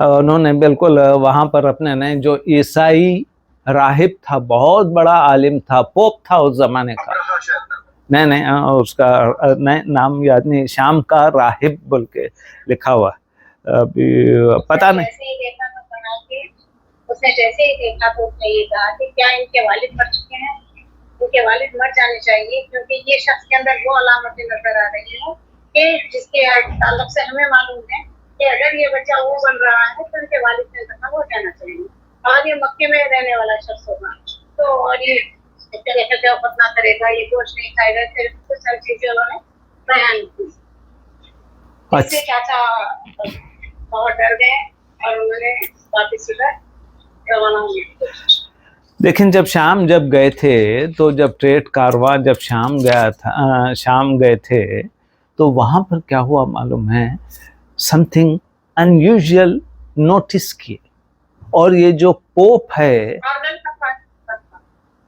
उन्होंने बिल्कुल वहाँ पर अपने ने जो ईसाई राहिब था, बहुत बड़ा आलिम था, पोप था उस जमाने का। नहीं उसका नहीं नाम याद नहीं, शाम का राहिब बोल के लिखा हुआ, अभी पता नहीं। उसने जैसे ही देखा तो उसने ये कहा कि क्या इनके वालिद मर चुके हैं, इनके वालिद मर जाने चाहिए, क्योंकि ये शख्स के अंदर वो अलामतें नजर आ रही हैं कि जिसके ताल्लुक से हमें मालूम है कि अगर ये बच्चा वो बन रहा है तो इनके वालिद ने कहा वो जाना चाहिए और ये मक्के में रहने वाला शख्स होगा। तो और ये इस तरह से क्या पतना करेगा, ये गोश्त नहीं खाएगा, फिर कुछ सारी चीजें उन्होंने बयान की। इससे अच्छा चाचा बहुत डर गए और उन्होंने वापिस सीधा रवाना होने की कोशिश। लेकिन जब गए थे तो जब ट्रेड कारवां जब शाम गया था, शाम गए थे तो वहाँ पर क्या हुआ मालूम है, समथिंग अनयूजुअल नोटिस किए। और ये जो पोप है,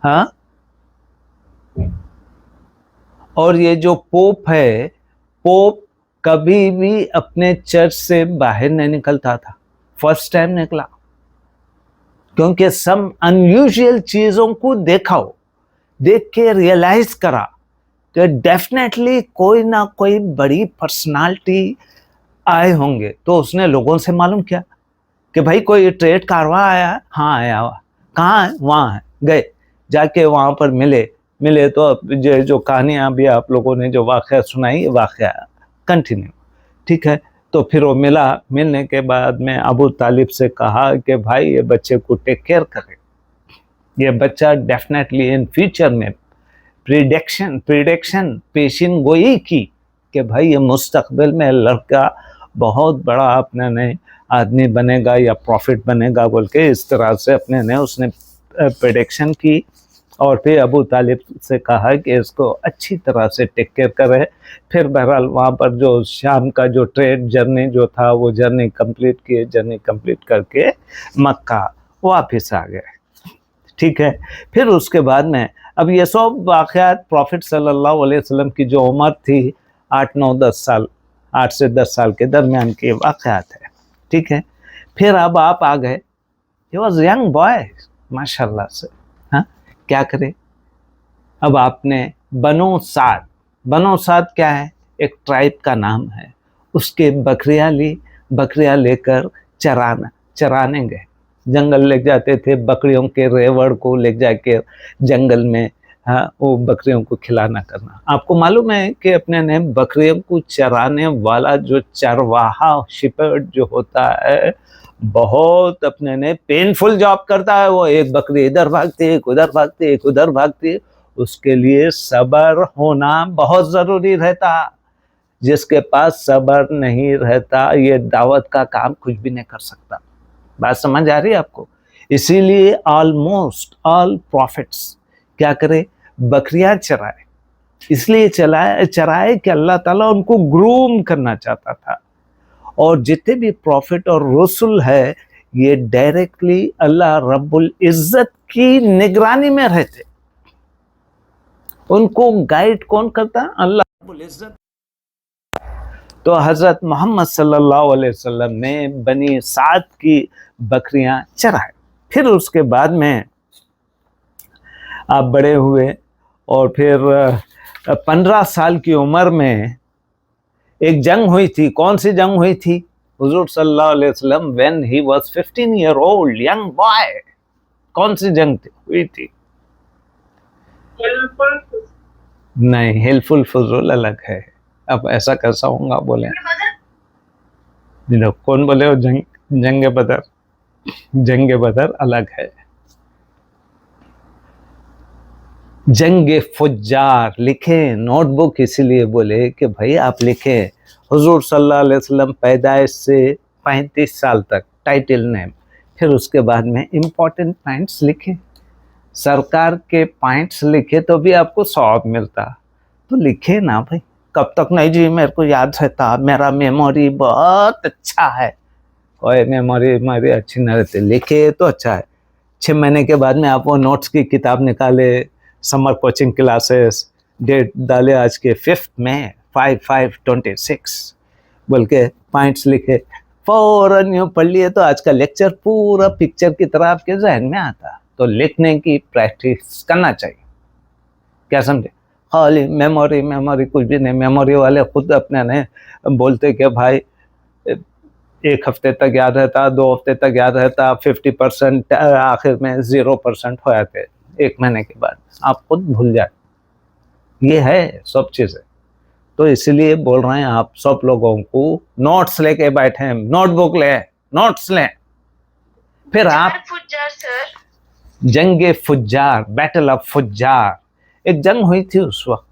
हाँ, और ये जो पोप है, पोप कभी भी अपने चर्च से बाहर नहीं निकलता था, फर्स्ट टाइम निकला, क्योंकि सम अनयूजुअल चीजों को देखा हो, देख के रियलाइज करा कि डेफिनेटली कोई ना कोई बड़ी पर्सनालिटी आए होंगे। तो उसने लोगों से मालूम किया कि भाई कोई ट्रेड कारवां आया, हाँ आया हुआ, कहाँ है, वहाँ है, गए, जाके वहाँ पर मिले तो जो कहानियाँ भी आप लोगों ने जो वाक़या सुनाई, वाक़या कंटिन्यू, ठीक है। तो फिर वो मिलने के बाद में अबू तालिब से कहा कि भाई ये बच्चे को टेक केयर करें, ये बच्चा डेफिनेटली इन फ्यूचर में प्रिडिक्शन पेशिन गोई की कि भाई ये मुस्तकबिल में लड़का बहुत बड़ा अपने ने आदमी बनेगा या प्रॉफिट बनेगा बोल के इस तरह से अपने ने उसने प्रिडिक्शन की। और फिर अबू तालिब से कहा कि इसको अच्छी तरह से टेक केयर करे। फिर बहरहाल वहाँ पर जो शाम का जो ट्रेड जर्नी जो था वो जर्नी कंप्लीट करके मक्का वापस आ गए, ठीक है। फिर उसके बाद में अब ये सब वाक़यात प्रॉफिट सल्लल्लाहु अलैहि वसल्लम की जो उम्र थी 8 से 10 साल के दरमियान के वाक़यात है, ठीक है। फिर अब आप आ गए, ही वॉज यंग बॉय माशाल्लाह से, हाँ, क्या करे। अब आपने बनो साद क्या है, एक ट्राइब का नाम है, उसके बकरियां लेकर चराने गए, जंगल ले जाते थे, बकरियों के रेवड़ को ले जाके जंगल में, हाँ, वो बकरियों को खिलाना करना। आपको मालूम है कि अपने ने बकरियों को चराने वाला जो चरवाहा शिपर्ड जो होता है, बहुत अपने ने पेनफुल जॉब करता है। वो एक बकरी इधर भागती है, एक उधर भागती है, एक उधर भागती है, उसके लिए सब्र होना बहुत जरूरी रहता। जिसके पास सब्र नहीं रहता ये दावत का काम कुछ भी नहीं कर सकता। बात समझ आ रही है आपको? इसीलिए ऑलमोस्ट ऑल प्रॉफिट्स क्या करे, बकरियां चराए, इसलिए चराए कि अल्लाह ताला उनको ग्रूम करना चाहता था। और जितने भी प्रॉफिट और रसूल है ये डायरेक्टली अल्लाह रब्बुल इज्जत की निगरानी में रहते, उनको गाइड कौन करता? अल्लाह रब्बुल इज्जत। तो हजरत मोहम्मद सल्लल्लाहु अलैहि वसल्लम ने बनी साद की बकरियां चराए। फिर उसके बाद में आप बड़े हुए और फिर 15 साल की उम्र में एक जंग हुई थी। कौन सी जंग हुई थी? हुजूर सल्लल्लाहु अलैहि वसल्लम when he was 15 year old young boy, कौन सी जंग हुई थी? नहीं, हिल्फुल फुजूल अलग है। अब ऐसा कैसा होगा बोले? कौन बोले हो? जंग बदर अलग है। जंग फुज्जार लिखे नोटबुक, इसीलिए बोले कि भाई आप लिखे हुजूर सल्लल्लाहु अलैहि वसल्लम पैदाइश से 35 साल तक टाइटल नेम, फिर उसके बाद में इम्पोर्टेंट पॉइंट्स लिखे, सरकार के पॉइंट्स लिखे तो भी आपको 100 मिलता। तो लिखे ना भाई, कब तक नहीं जी मेरे को याद रहता, मेरा मेमोरी बहुत अच्छा है। कोई मेमोरी मेरी अच्छी नहीं रहती, लिखे तो अच्छा है। 6 महीने के बाद में आप वो नोट्स की किताब निकाले, समर कोचिंग क्लासेस, डेट डाले आज के 5 मई 5/5/26 बोल के पॉइंट्स लिखे, फौरन यूँ पढ़ लिए तो आज का लेक्चर पूरा पिक्चर की तरह आपके जहन में आता। तो लिखने की प्रैक्टिस करना चाहिए, क्या समझे? खाली मेमोरी कुछ भी नहीं। मेमोरी वाले खुद अपने ने बोलते कि भाई 1 हफ्ते तक याद रहता, 2 हफ्ते तक याद रहता, 50% आखिर में 0% हो जाते 1 महीने के बाद, आप खुद भूल जाए। ये है सब चीज़ें। तो इसलिए बोल रहे हैं आप सब लोगों को नोट्स लेके बैठे, नोटबुक ले, नोट्स लें। फिर आप जंग फुज्जार, बैटल ऑफ फुज्जार, एक जंग हुई थी उस वक्त।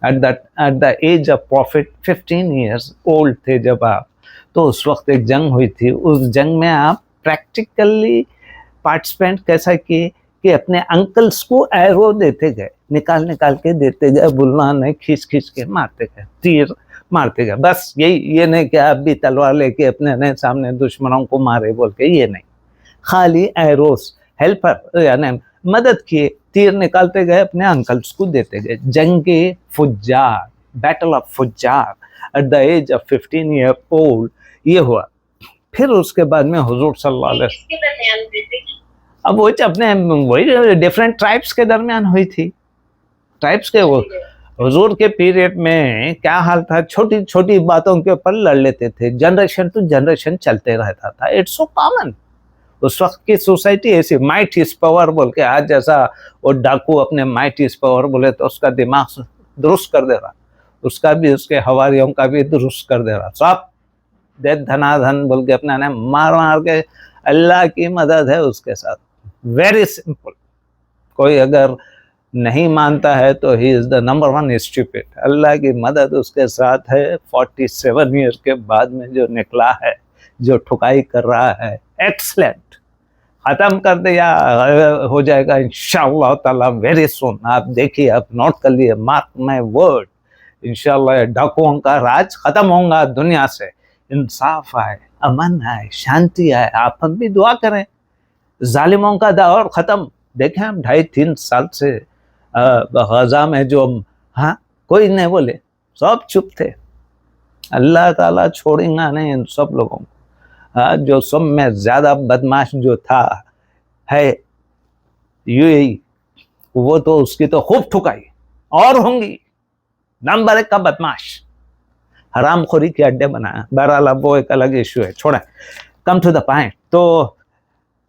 At the age of profit 15 years old थे जब आप, तो उस वक्त एक जंग हुई थी। उस जंग में आप प्रैक्टिकली पार्टिसिपेंट कैसा किए कि अपने अंकल्स को एरो देते गए, निकाल निकाल के देते गए, बुलना नहीं, खींच खींच के मारते गए, तीर मारते गए। बस यही, ये नहीं कि आप भी तलवार लेके अपने नए सामने दुश्मनों को मारे बोल के, ये नहीं, खाली एरोस हेल्पर यानी मदद किए, तीर निकालते गए, अपने अंकल्स को देते गए। जंगे फुज्जार, battle of Fujjar at the age of 15 year old ये हुआ। फिर उसके बाद में हुजूर सल्लल्लाहु अलैहि वसल्लम, किसके दरमियान हुई थी? अब वो अपने वही डिफरेंट ट्राइब्स के दरमियान हुई थी। ट्राइब्स के वो हुजूर के पीरियड में क्या हाल था, छोटी छोटी बातों के ऊपर लड़ लेते थे, जनरेशन टू जनरेशन चलते रहता था। इट्स सो कॉमन, उस वक्त की सोसाइटी ऐसी, माइट इज पावर बोल के। आज जैसा वो डाकू अपने माइट इज पावर बोले तो उसका दिमाग दुरुस्त कर दे रहा, उसका भी, उसके हवारियों का भी दुरुस्त कर दे रहा, सब दे धनाधन बोल के अपने ने मार मार के। अल्लाह की मदद है उसके साथ, वेरी सिंपल। कोई अगर नहीं मानता है तो he is the number 1 stupid. अल्लाह की मदद उसके साथ है। 47 ईयर के बाद में जो निकला है, जो ठुकाई कर रहा है, एक्सलेंट, खत्म कर दिया, हो जाएगा इंशाअल्लाह ताला वेरी सुन। आप देखिए, आप नोट कर लिए, मार्क माय वर्ड, इंशाअल्लाह डाकुओं का राज खत्म होगा दुनिया से, इंसाफ आए, अमन आए, शांति आए। आप हम भी दुआ करें, जालिमों का दौर खत्म। देखें हम 2.5-3 साल से गजा में जो, हाँ कोई नहीं बोले, सब चुप थे। अल्लाह ताला छोड़ेगा नहीं इन सब लोगों को। हाँ, जो सब में ज्यादा बदमाश जो था है यूएई, वो तो उसकी तो खूब ठुकाई और होंगी। नंबर 1 का बदमाश, हरामखोरी के अड्डे बनाया। बहरहाल अब वो एक अलग इशू है, छोड़ें, कम टू द पॉइंट। तो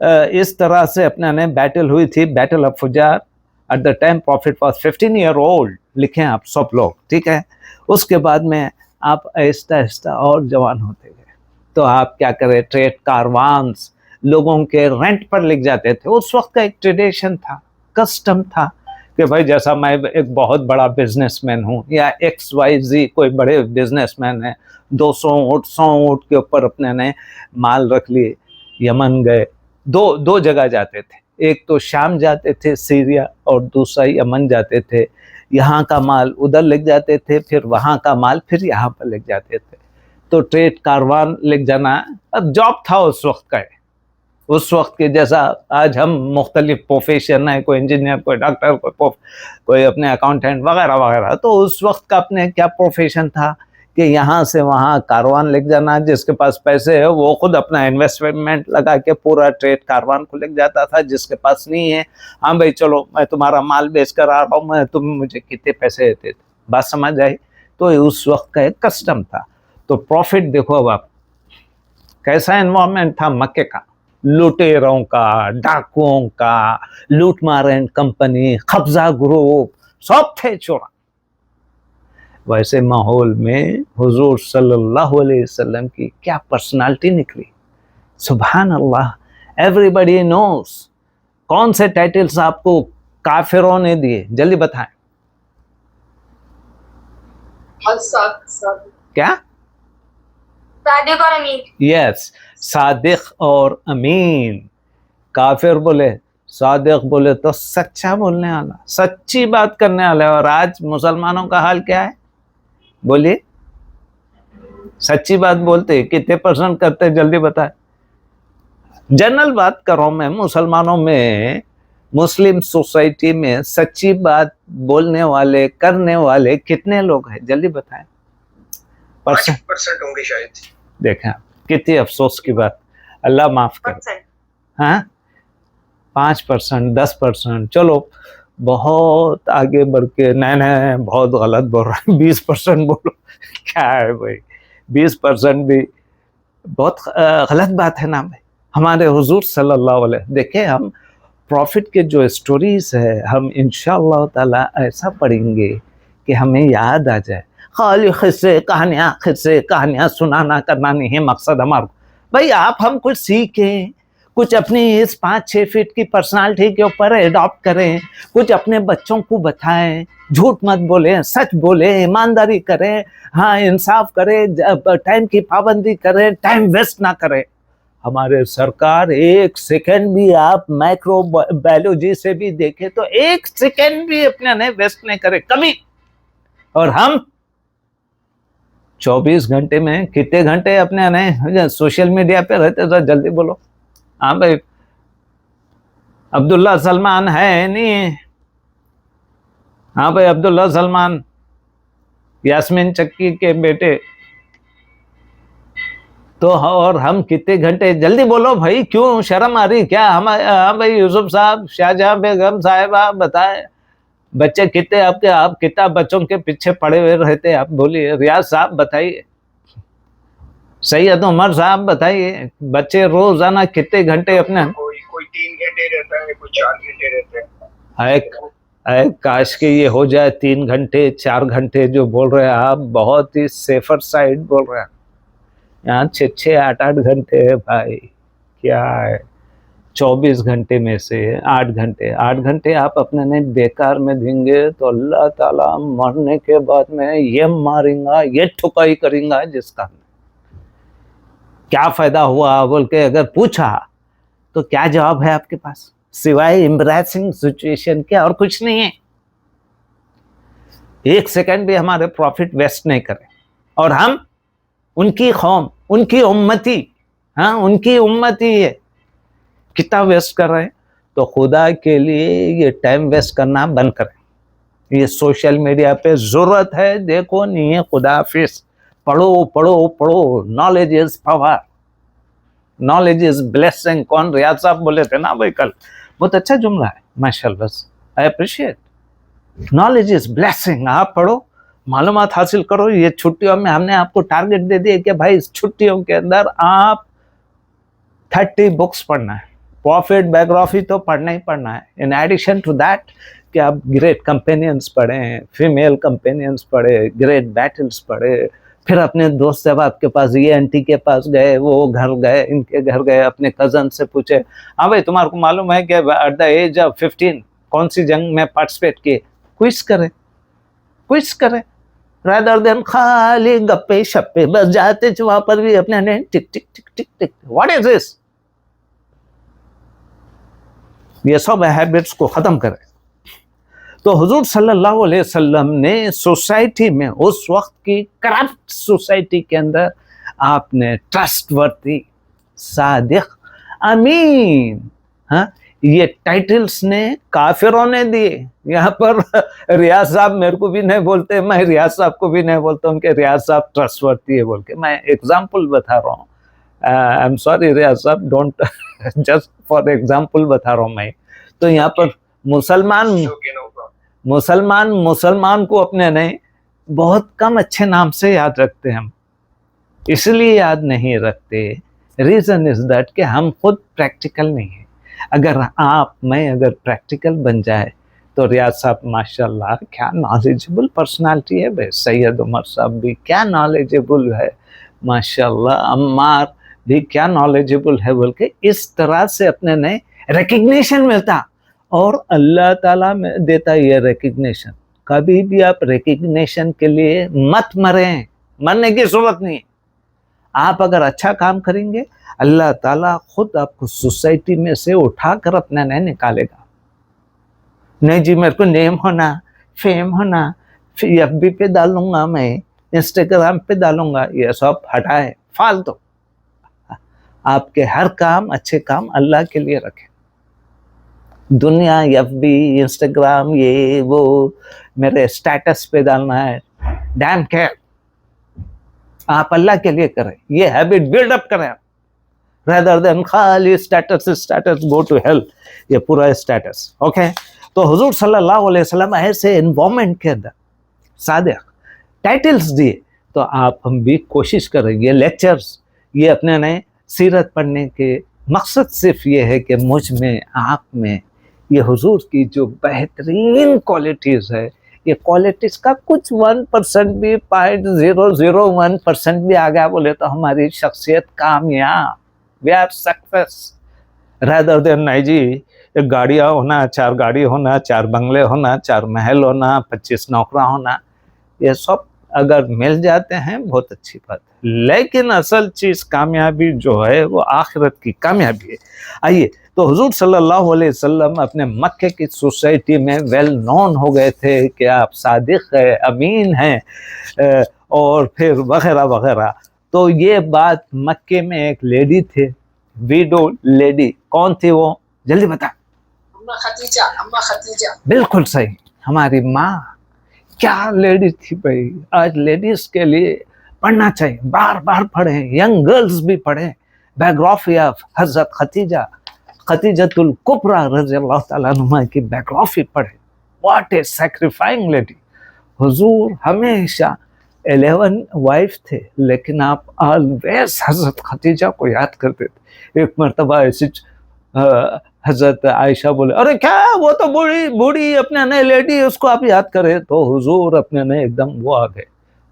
इस तरह से अपने ने बैटल हुई थी, battle of Fujar. At the time prophet was 15 year old, लिखें आप सब लोग, ठीक है। उसके बाद में आप आहिस्ता आहिस्ता और जवान होते गए, तो आप क्या करें, ट्रेड कारवान्स लोगों के रेंट पर लिख जाते थे। उस वक्त का एक ट्रेडिशन था, कस्टम था कि भाई जैसा मैं एक बहुत बड़ा बिजनेसमैन हूँ या XYZ कोई बड़े बिजनेसमैन है, 200 ऊँट 100 ऊँट के ऊपर अपने ने माल रख लिए, यमन गए, दो जगह जाते थे, एक तो शाम जाते थे सीरिया और दूसरा यमन जाते थे। यहाँ का माल उधर लेके जाते थे, फिर वहाँ का माल फिर यहाँ पर लेके जाते थे। तो ट्रेड कारवान लेके जाना अब जॉब था उस वक्त का। उस वक्त के जैसा आज हम मुख्तलिफ प्रोफेशन है, कोई इंजीनियर, कोई डॉक्टर, कोई अपने अकाउंटेंट वगैरह वगैरह। तो उस वक्त का अपने क्या प्रोफेशन था कि यहाँ से वहाँ कारवान लेके जाना। जिसके पास पैसे है वो खुद अपना इन्वेस्टमेंट लगा के पूरा ट्रेड कारवान को लेके जाता था। जिसके पास नहीं है, हाँ भाई चलो मैं तुम्हारा माल बेच कर आ रहा हूँ, मैं तुम मुझे कितने पैसे देते थे, बात समझ आई। तो उस वक्त का एक कस्टम था। तो प्रॉफिट देखो अब आप, कैसा एनवायरमेंट था मक्के का, लुटेरों का, डाकुओं का, लूट मार एंड कंपनी, कब्जा ग्रुप, सब थे चोरा। वैसे माहौल में हुजूर सल्लल्लाहु अलैहि वसल्लम की क्या पर्सनालिटी निकली, सुभान अल्लाह। Everybody knows. कौन से टाइटल्स आपको काफिरों ने दिए, जल्दी बताएं। क्या? सादिक और अमीन। यस, सादिक और अमीन। काफिर बोले, सादिक बोले तो सच्चा बोलने वाला, सच्ची बात करने वाला। और आज मुसलमानों का हाल क्या है, बोलिए। सच्ची बात बोलते कितने % करते, जल्दी बताए। जनरल बात कर रहा हूं मैं, मुसलमानों में, मुस्लिम सोसाइटी में सच्ची बात बोलने वाले, करने वाले कितने लोग हैं, जल्दी बताएं। 5% होंगे शायद। देखें कितनी अफसोस की बात, अल्लाह माफ करे। हाँ, 5%, 10%, चलो बहुत आगे बढ़ के, नहीं बहुत गलत बोल रहा है, 20% बोलो। क्या है भाई, 20% भी बहुत गलत बात है ना भाई। हमारे हुजूर सल्लल्लाहु अलैहि, देखें हम प्रॉफिट के जो स्टोरीज है, हम इंशाअल्लाह ताला ऐसा पढ़ेंगे कि हमें याद आ जाए। खाली किस्से कहानियाँ सुनाना करना नहीं है मकसद हमारा। भाई आप हम कुछ सीखें, कुछ अपनी इस 5-6 फीट की पर्सनालिटी के ऊपर एडॉप्ट करें, कुछ अपने बच्चों को बताएं, झूठ मत बोलें, सच बोलें, ईमानदारी करें, हाँ इंसाफ करें, टाइम की पाबंदी करें, टाइम वेस्ट ना करें। हमारे सरकार 1 सेकंड भी आप माइक्रो बायोलॉजी से भी देखें तो 1 सेकंड भी अपने ने वेस्ट नहीं करे कभी। और हम 24 घंटे में कितने घंटे अपने ने सोशल मीडिया पे रहते? तो जल्दी बोलो। हाँ भाई, अब्दुल्ला सलमान है नहीं? हाँ भाई, अब्दुल्ला सलमान यास्मीन चक्की के बेटे। तो और हम कितने घंटे? जल्दी बोलो भाई, क्यों शर्म आ रही क्या? हम हाँ भाई, यूसुफ साहब, शाहजहां बेगम साहिबा बताए, बच्चे कितने आपके, आप कितना बच्चों के पीछे पड़े हुए रहते? आप बोलिए। रियाज साहब बताइए, सैयद उमर साहब बताइए, बच्चे रोजाना कितने घंटे अपने? कोई 3 घंटे रहता है, कोई 4 घंटे रहता है। काश के ये हो जाए 3 घंटे 4 घंटे जो बोल रहे हैं आप, बहुत ही सेफर साइड बोल रहे हैं। यहाँ 6-6 8-8 घंटे है भाई, क्या है? 24 घंटे में से 8 घंटे आप अपने ने बेकार में देंगे तो अल्लाह ताला मरने के बाद में ये मारेगा, ये ठुकाई करेगा जिसका क्या फायदा हुआ बोल के अगर पूछा तो क्या जवाब है आपके पास? सिवाय एम्बैरेसिंग सिचुएशन के और कुछ नहीं है। 1 सेकंड भी हमारे प्रॉफिट वेस्ट नहीं करें। और हम उनकी कौम, उनकी उम्मती, हाँ उनकी उम्मती है, कितना वेस्ट कर रहे हैं? तो खुदा के लिए ये टाइम वेस्ट करना बंद करें। ये सोशल मीडिया पे जरूरत है, देखो नहीं है, खुदा हाफिज। पढ़ो पढ़ो पढ़ो, knowledge is power, knowledge is blessing. कौन? रियाज साहब बोले थे ना भाई कल, बहुत अच्छा जुमला है, माशाल्लाह, I appreciate. Knowledge is blessing. आप पढ़ो, मालूमात हासिल करो। ये छुट्टियों में हमने आपको टारगेट दे दिया कि भाई इस छुट्टियों के अंदर आप 30 बुक्स पढ़ना है। प्रॉफिट बायोग्राफी तो पढ़ना ही पढ़ना है। इन एडिशन टू दैट कि आप ग्रेट कंपेनियंस पढ़ें, फीमेल कंपेनियंस पढ़े, ग्रेट बैटल्स पढ़े, फिर अपने दोस्त जब आपके पास, ये आंटी के पास गए, वो घर गए, इनके घर गए, अपने कजन से पूछे, हाँ भाई तुम्हारे को मालूम है कि एट द एज ऑफ 15 कौन सी जंग में पार्टिसिपेट किए? क्विज करें रादर देन खाली गप्पे शप्पे बस जाते वहां पर भी अपने ने टिक टिक टिक टिक टिक। What is this? ये सब हैबिट्स को खत्म करें। तो हुजूर सल्लल्लाहु अलैहि वसल्लम ने सोसाइटी में, उस वक्त की करप्ट सोसाइटी के अंदर, आपने ट्रस्टवर्दी, सादिक, अमीन, हाँ ये टाइटल्स ने काफिरों ने दिए। यहाँ पर रियाज साहब मेरे को भी नहीं बोलते, मैं रियाज साहब को भी नहीं बोलता हूँ कि रियाज साहब ट्रस्टवर्दी है बोल के। मैं एग्जाम्पल बता रहा हूँ। आई एम सॉरी रियाज साहब, डोंट, जस्ट फॉर एग्जाम्पल बता रहा हूँ मैं। तो यहाँ पर मुसलमान को अपने नहीं बहुत कम अच्छे नाम से याद रखते हैं हम, इसलिए याद नहीं रखते। रीजन इज दैट कि हम खुद प्रैक्टिकल नहीं है। अगर आप, मैं अगर प्रैक्टिकल बन जाए तो रियाज साहब माशाल्लाह क्या नॉलेजेबल पर्सनालिटी है भाई, सैयद उमर साहब भी क्या नॉलेजेबल है माशाल्लाह, अम्मार भी क्या नॉलेजेबल है बोल के इस तरह से अपने ने रिकग्निशन मिलता। और अल्लाह ताला में देता ये रिकग्निशन। कभी भी आप रिकग्निशन के लिए मत मरें, मरने की जरूरत नहीं है। आप अगर अच्छा काम करेंगे अल्लाह ताला खुद आपको सोसाइटी में से उठाकर अपना नहीं निकालेगा। नहीं जी मेरे को नेम होना, फेम होना, फिर एफबी पे डालूंगा, मैं इंस्टाग्राम पे डालूंगा, ये सब हटाए फालतू। आपके हर काम, अच्छे काम अल्लाह के लिए रखें। दुनिया, एफबी, इंस्टाग्राम, ये वो मेरे स्टेटस पे डालना है, डैम केयर। आप अल्लाह के लिए करें, ये हैबिट बिल्डअप करें rather than खाली स्टेटस गो टू हेल, ये पूरा स्टेटस। ओके, तो हुजूर सल्लल्लाहु अलैहि वसल्लम ऐसे एनवायरमेंट के अंदर सादिक टाइटल्स दिए। तो आप हम भी कोशिश करें, ये लेक्चर्स, ये अपने नए सीरत पढ़ने के मकसद सिर्फ ये है कि मुझ में, आप में ये हुजूर की जो बेहतरीन क्वालिटीज़ है, ये क्वालिटीज का कुछ 1% भी, 0.001% भी आ गया बोले तो हमारी शख्सियत कामयाब, we are success. Rather than नहीं जी एक गाड़ियाँ होना, 4 गाड़ी होना, 4 बंगले होना, 4 महल होना, 25 नौकरा होना, ये सब अगर मिल जाते हैं बहुत अच्छी बात है, लेकिन असल चीज कामयाबी जो है वो आखिरत की कामयाबी है। आइए, तो हुजूर सल्लल्लाहु अलैहि वसल्लम अपने मक्के की सोसाइटी में वेल नोन हो गए थे कि आप सादिक है, अमीन हैं, और फिर वगैरह वगैरह। तो ये बात मक्के में एक लेडी थे, विडो लेडी, कौन थी वो, जल्दी बता। अम्मा खदीजा, अम्मा खदीजा। बिल्कुल सही, हमारी माँ। क्या लेडी थी भाई, आज लेडीज के लिए पढ़ना चाहिए, बार बार पढ़ें, यंग गर्ल्स भी पढ़ें बायोग्राफी ऑफ हजरत खतीजा, खतीजतुल कुबरा रज़ियल्लाहु ताला अन्हा की बायोग्राफी पढ़ें। What a sacrificing lady. हुजूर हमेशा 11 वाइफ थे, लेकिन आप ऑलवेज हजरत खतीजा को याद करते थे। एक मरतबा ऐसी हजरत आयशा बोले, अरे क्या वो तो बूढ़ी बूढ़ी अपने नए लेडी, उसको आप याद करें। तो हुजूर अपने नए एकदम वो आ गए,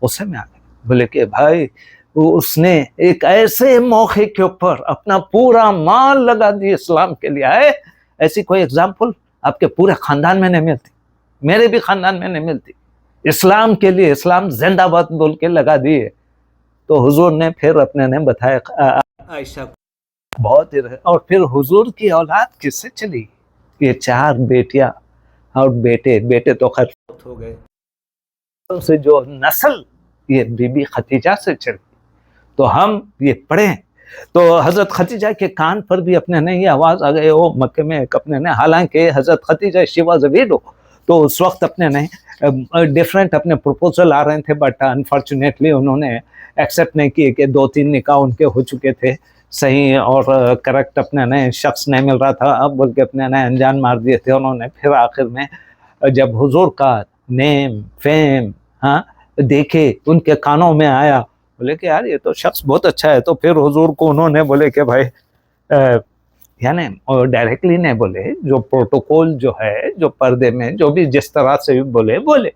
उसे में आ गए, बोले कि भाई उसने एक ऐसे मौके के ऊपर अपना पूरा माल लगा दिया इस्लाम के लिए। आए ऐसी कोई एग्जाम्पल आपके पूरे खानदान में नहीं मिलती, मेरे भी खानदान में नहीं मिलती। इस्लाम के लिए, इस्लाम जिंदाबाद बोल के लगा दिए। तो हुजूर ने फिर अपने ने बताया आयशा को, बहुत ही रहे। और फिर हुजूर की औलाद किससे चली, ये 4 बेटियां और बेटे, बेटे तो खैर हो गए, उनसे जो नस्ल ये बीबी खतीजा से चली। तो हम ये पढ़ें तो हजरत खतीजा के कान पर भी अपने ने ये आवाज आ गई हो मक्के में एक अपने ने, हालांकि Hazrat Khadija she was a widow, तो उस वक्त अपने ने डिफरेंट अपने प्रपोजल आ रहे थे, बट अनफॉर्चुनेटली उन्होंने एक्सेप्ट नहीं किए कि 2-3 निकाह उनके हो चुके थे, सही और करेक्ट अपने ने शख्स नहीं मिल रहा था, अब बोल के अपने ने अनजान मार दिए थे उन्होंने। फिर आखिर में जब हुजूर का नेम फेम हाँ देखे, उनके कानों में आया, बोले कि यार ये तो शख्स बहुत अच्छा है। तो फिर हुजूर को उन्होंने बोले कि भाई यानी और डायरेक्टली नहीं बोले, जो प्रोटोकॉल जो है, जो पर्दे में जो भी जिस तरह से बोले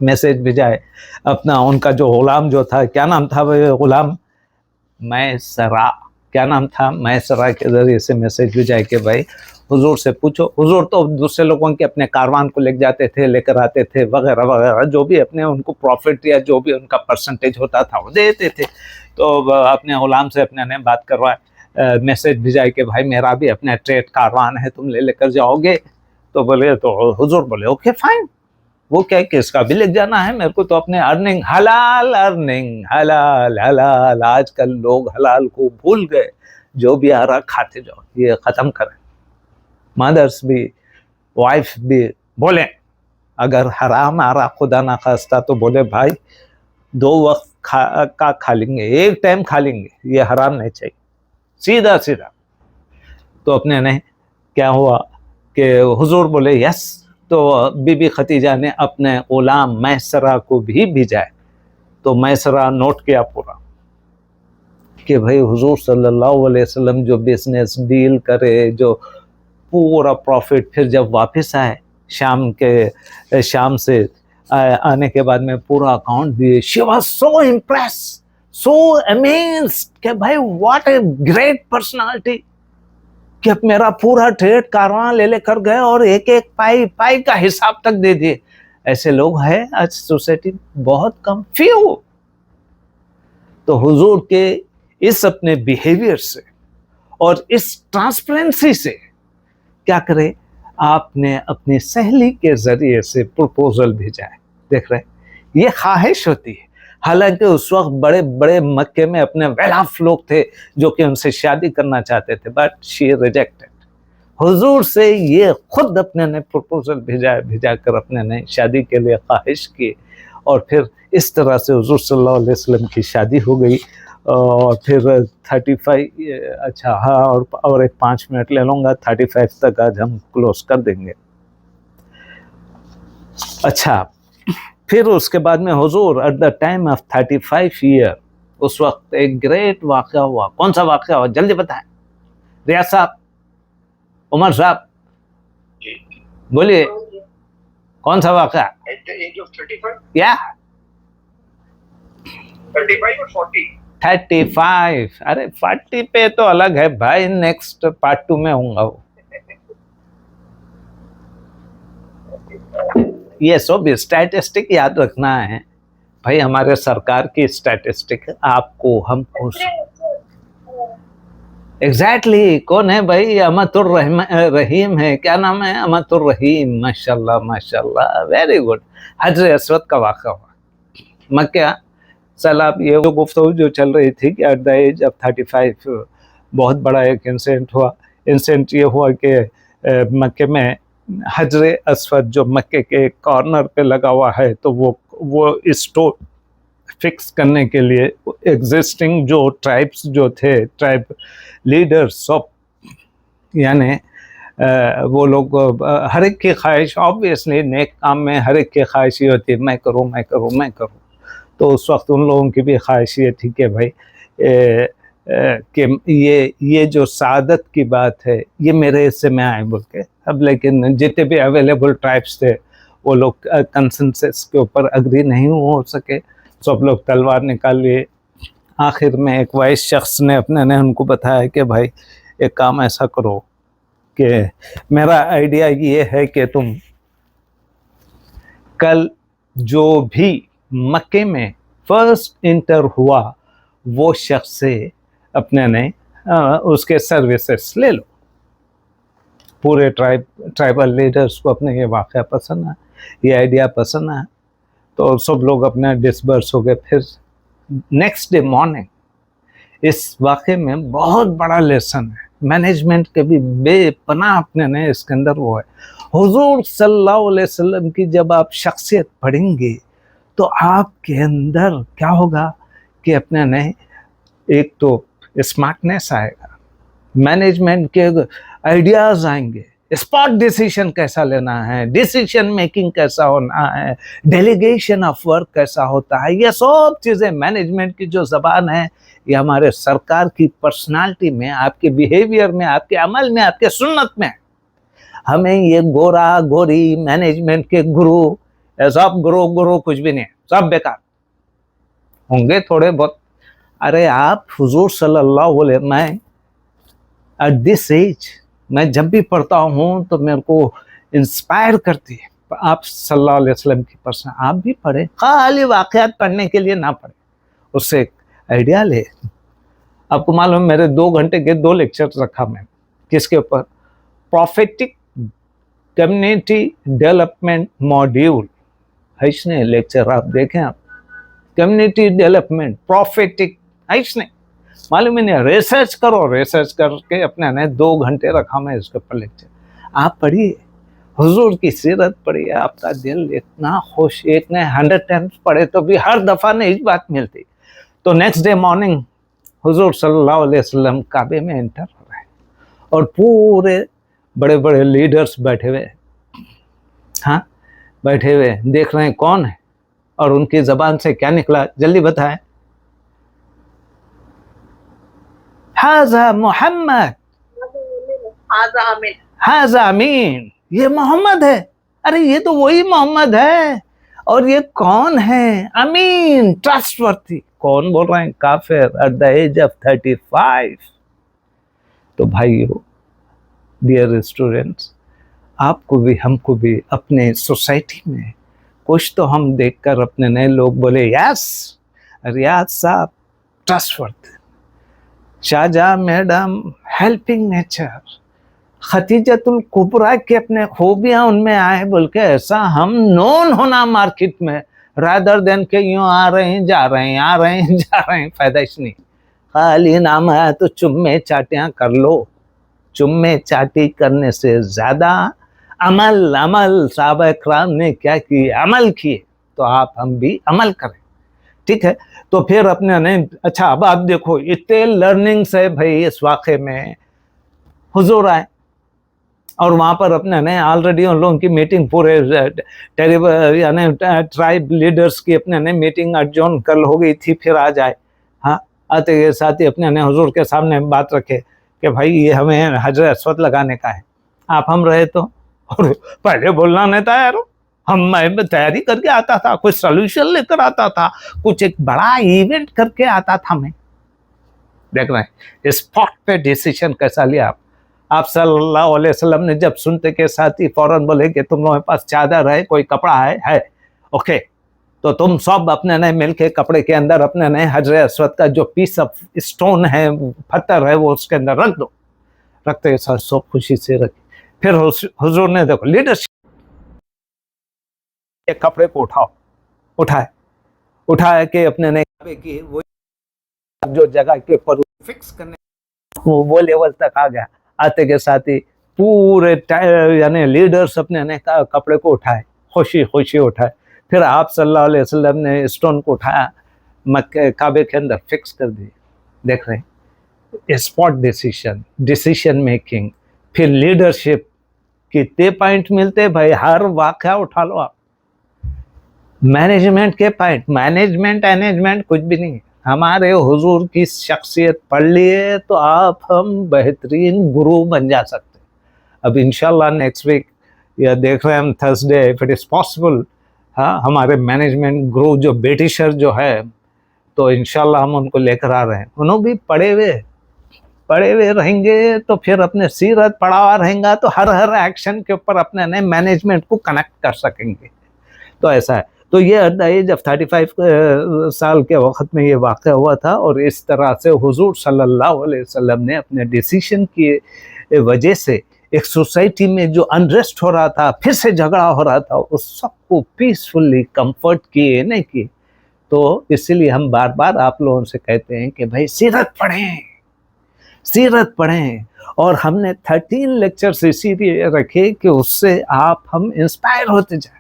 मैसेज भेजाए। अपना उनका जो गुलाम जो था, क्या नाम था वो गुलाम, मैसरा, क्या नाम था, मैसरा के जरिए से मैसेज भेजाए कि भाई हुजूर से पूछो। हुजूर तो दूसरे लोगों के अपने कारवान को लेकर जाते थे, लेकर आते थे वगैरह वगैरह, जो भी अपने उनको प्रॉफिट या जो भी उनका परसेंटेज होता था वो देते थे। तो अपने गुलाम से अपने ने बात करवाए, मैसेज भिजाए कि भाई मेरा भी अपना ट्रेड कारवान है, तुम ले लेकर जाओगे। तो बोले, तो हुजूर बोले ओके फाइन, वो क्या है कि इसका भी लिख जाना है, मेरे को तो अपने अर्निंग, हलाल अर्निंग, हलाल हलाल। आजकल लोग हलाल को भूल गए, जो भी आ रहा खाते जाओ, ये खत्म करें। मदर्स भी, वाइफ भी बोले अगर हराम आ रहा खुदा ना खास्ता, तो बोले भाई 2 वक्त खा लेंगे, एक टाइम खा लेंगे, ये हराम नहीं चाहिए, सीधा सीधा। तो अपने ने क्या हुआ कि हुजूर बोले यस। तो बीबी खतीजा ने अपने गुलाम मैसरा को भी भेजाए। तो मैसरा नोट किया पूरा कि भाई हुजूर सल्लल्लाहु अलैहि वसल्लम जो बिजनेस डील करे, जो पूरा प्रॉफिट, फिर जब वापस आए शाम से आने के बाद में पूरा अकाउंट दिए। She was so impress, so amazed कि भाई व्हाट ए ग्रेट पर्सनालिटी, कि अब मेरा पूरा ट्रेड कारवां ले लेकर गए और एक एक पाई का हिसाब तक दे दिए। ऐसे लोग हैं आज सोसाइटी बहुत कम, फ्यू। तो हुजूर के इस अपने बिहेवियर से और इस ट्रांसपेरेंसी से क्या करे, आपने अपनी सहेली के जरिए से प्रपोजल भेजा है। देख रहे, ये ख्वाहिश होती है। हालांकि उस वक्त बड़े बड़े मक्के में अपने वेल ऑफ लोग थे जो कि उनसे शादी करना चाहते थे, बट शी रिजेक्टेड। हुजूर से ये खुद अपने ने प्रपोजल भेजा कर अपने ने शादी के लिए ख्वाहिश की, और फिर इस तरह से हुजूर सल्लल्लाहु अलैहि वसल्लम की शादी हो गई। और फिर 35, अच्छा हाँ, और एक 5 मिनट ले लूँगा, 35 तक आज हम क्लोज कर देंगे। अच्छा, फिर उसके बाद में हुजूर eight the time of 35 year, उस वक्त एक ग्रेट वाक़या हुआ। कौन सा वाक़या हुआ, जल्दी बताएं रियाज साहब, उमर साहब, बोलिए कौन सा वाक़या? At the age of 35? या 35 or 40? 35। अरे 40 पे तो अलग है भाई, नेक्स्ट पार्ट 2 में होऊंगा वो। ये सब स्टैटिस्टिक याद रखना है भाई, हमारे सरकार की स्टैटिस्टिक आपको हमको एग्जैक्टली कौन है भाई? अमतुर रहीम है, क्या नाम है? अमतुर रहीम, माशाल्लाह माशाल्लाह, वेरी गुड। हजर असवद का वाक़ा हुआ मक्का। सलाब ये जो गुफ्तगू जो चल रही थी कि एट द एज ऑफ 35 बहुत बड़ा एक इंसिडेंट हुआ। इंसिडेंट ये हुआ कि मक्के में हजर असवद जो मक्के के कॉर्नर पे लगा हुआ है, तो वो स्टोर फिक्स करने के लिए एग्जिस्टिंग जो ट्राइब्स जो थे, ट्राइब लीडर्स सब, यानी वो लोग हर एक की ख्वाहिश, ऑब्वियसली नेक काम में हर एक की ख्वाहिश ये होती है मैं करूँ मैं करूँ मैं करूँ। तो उस वक्त उन लोगों की भी ख्वाहिश ये थी कि भाई कि ये जो सादत की बात है ये मेरे हिस्से में आए बोल के। अब लेकिन जितने भी अवेलेबल ट्राइब्स थे वो लोग कंसेंसस के ऊपर अग्री नहीं हो सके, सब लोग तलवार निकाल लिए। आखिर में एक वाइस शख्स ने अपने उनको बताया कि भाई एक काम ऐसा करो कि मेरा आइडिया ये है कि तुम कल जो भी मक्के में फर्स्ट इंटर हुआ वो शख्स से अपने ने उसके सर्विसेज ले लो। पूरे ट्राइबल लीडर्स को अपने ये वाक़या पसंद है, ये आइडिया पसंद है, तो सब लोग अपने डिस्बर्स हो गए। फिर नेक्स्ट डे मॉर्निंग इस वाक़े में बहुत बड़ा लेसन है, मैनेजमेंट के भी बेपनाह अपने ने इसके अंदर वो है। हुजूर सल्लल्लाहु अलैहि वसल्लम की जब आप शख्सियत पढ़ेंगे तो आपके अंदर क्या होगा कि अपने ने एक तो स्मार्टनेस आएगा, मैनेजमेंट के आइडियाज़ आएंगे, स्पॉट डिसीजन कैसा लेना है, डिसीजन मेकिंग कैसा होना है, डेलीगेशन ऑफ वर्क कैसा होता है, ये सब चीज़ें मैनेजमेंट की जो ज़बान है ये हमारे सरकार की पर्सनालिटी में, आपके बिहेवियर में, आपके अमल में, आपके सुन्नत में। हमें ये गोरा गोरी मैनेजमेंट के गुरु, सब गुरु कुछ भी नहीं है, सब बेकार होंगे थोड़े बहुत। अरे आप हुजूर सल्लल्लाहु अलैहि वसल्लम, मैं एट दिस एज मैं जब भी पढ़ता हूँ तो मेरे को इंस्पायर करती है आप सल्लल्लाहु अलैहि वसल्लम की पर्सन। आप भी पढ़े, खाली वाक़यात पढ़ने के लिए ना पढ़े, उससे एक आइडिया ले। आपको मालूम है मेरे 2 घंटे के 2 लेक्चर रखा मैं, किसके ऊपर? प्रोफेटिक कम्युनिटी डेवलपमेंट मॉड्यूल है इसने लेक्चर, आप देखें आप, कम्युनिटी डेवलपमेंट प्रोफेटिक है इसने, मालूम नहीं। रिसर्च करो, रिसर्च करके अपने ने 2 घंटे रखा मैं इसके ऊपर लेक्चर। आप पढ़िए, हुजूर की सीरत पढ़िए, आपका दिल इतना खुश, इतने 100 टाइम्स पढ़े तो भी हर दफ़ा नहीं इस बात मिलती। तो नेक्स्ट डे मॉर्निंग हुजूर सल्लल्लाहु अलैहि वसल्लम काबे में एंटर हो रहे हैं और पूरे बड़े बड़े लीडर्स बैठे हुए, हाँ बैठे हुए देख रहे हैं कौन है और उनकी ज़बान से क्या निकला, जल्दी बताएं। हाज़ा मोहम्मद, हाज़ा अमीन, ये मोहम्मद है। अरे ये तो वही मोहम्मद है। और ये कौन है? अमीन, ट्रस्टवर्थी। कौन बोल रहे हैं? काफिर एट द एज ऑफ 35। तो भाइयों, डियर स्टूडेंट्स, आपको भी हमको भी अपने सोसाइटी में कुछ तो हम देखकर अपने नए लोग बोले यस रियाज साहब trustworthy, Shahjahan madam helping nature, खतीजतुल कुबरा के अपने खूबियां उनमें आए बोल के ऐसा हम नोन होना मार्केट में, रादर देन के यूं आ रहे हैं जा रहे हैं, आ रहे हैं जा रहे हैं, फायदा इस नहीं। खाली नाम है तो चुम्मे चाटियां कर लो। चुम्मे चाटी करने से ज्यादा अमल, अमल साहबा इकराम ने क्या किए? अमल किए। तो आप हम भी अमल करें, ठीक है। तो फिर अपने ने अच्छा, अब आप देखो इतने लर्निंग्स है भाई इस वाक़े में। हुजूर आए और वहाँ पर अपने ने ऑलरेडी उन लोगों की मीटिंग, पूरे यानी ट्राइब लीडर्स की अपने ने मीटिंग एडजॉर्न कल हो गई थी। फिर आ जाए, हाँ आते के साथ ही अपने ने हुजूर के सामने बात रखे कि भाई ये हमें हजर अस्वद लगाने का है, आप हम रहे तो। और पहले बोलना नहीं था यार, मैं तैयारी करके आता था, कुछ सोल्यूशन लेकर आता था, कुछ एक बड़ा इवेंट करके आता था मैं, देख रहे हैं स्पॉट पे डिसीजन कैसा लिया आप सल्लल्लाहु अलैहि वसल्लम ने जब सुनते के साथ ही फौरन बोले कि तुम लोगों के पास चादर है, कोई कपड़ा है ओके, तो तुम सब अपने नए मिल के कपड़े के अंदर अपने नए हजर अस्वद का जो पीस ऑफ स्टोन है, पत्थर है, वो उसके अंदर रख दो। रखते के साथ सब खुशी से रखे। फिर हुजूर ने देखो लीडरशिप, कपड़े को उठाए के अपने नए काबे की वो जो जगह के ऊपर फिक्स करने वो लेवल तक आ गया। आते के साथ ही पूरे यानी लीडर्स अपने नए कपड़े को उठाए, खुशी उठाए। फिर आप सल्लल्लाहु अलैहि वसल्लम ने स्टोन को उठाया, मक्के काबे के अंदर फिक्स कर दिए। देख रहे हैं स्पॉट डिसीजन मेकिंग। फिर लीडरशिप, कितने पॉइंट मिलते भाई, हर वाक़या उठा लो आप। मैनेजमेंट के पॉइंट, मैनेजमेंट कुछ भी नहीं। हमारे हुजूर की शख्सियत पढ़ लिए तो आप हम बेहतरीन गुरु बन जा सकते। अब इंशाल्लाह नेक्स्ट वीक या देख रहे हैं हम Thursday, if it is possible, हाँ, हमारे मैनेजमेंट गुरु जो ब्रिटिशर जो है, तो इंशाल्लाह हम उनको लेकर आ रहे हैं। उन्होंने भी पढ़े हुए रहेंगे तो फिर अपने सीरत पढ़ा हुआ रहेगा तो हर एक्शन के ऊपर अपने नए मैनेजमेंट को कनेक्ट कर सकेंगे। तो ऐसा है। तो ये एट द एज ऑफ 35 साल के वक्त में ये वाक़या हुआ था। और इस तरह से हुजूर सल्लल्लाहु अलैहि वसल्लम ने अपने डिसीजन की वजह से एक सोसाइटी में जो अनरेस्ट हो रहा था, फिर से झगड़ा हो रहा था, उस सबको पीसफुली कंफर्ट किए नहीं किए। तो इसीलिए हम बार बार आप लोगों से कहते हैं कि भाई सीरत पढ़ें। और हमने 13 लेक्चर्स इसीलिए रखे कि उससे आप हम इंस्पायर होते जाए।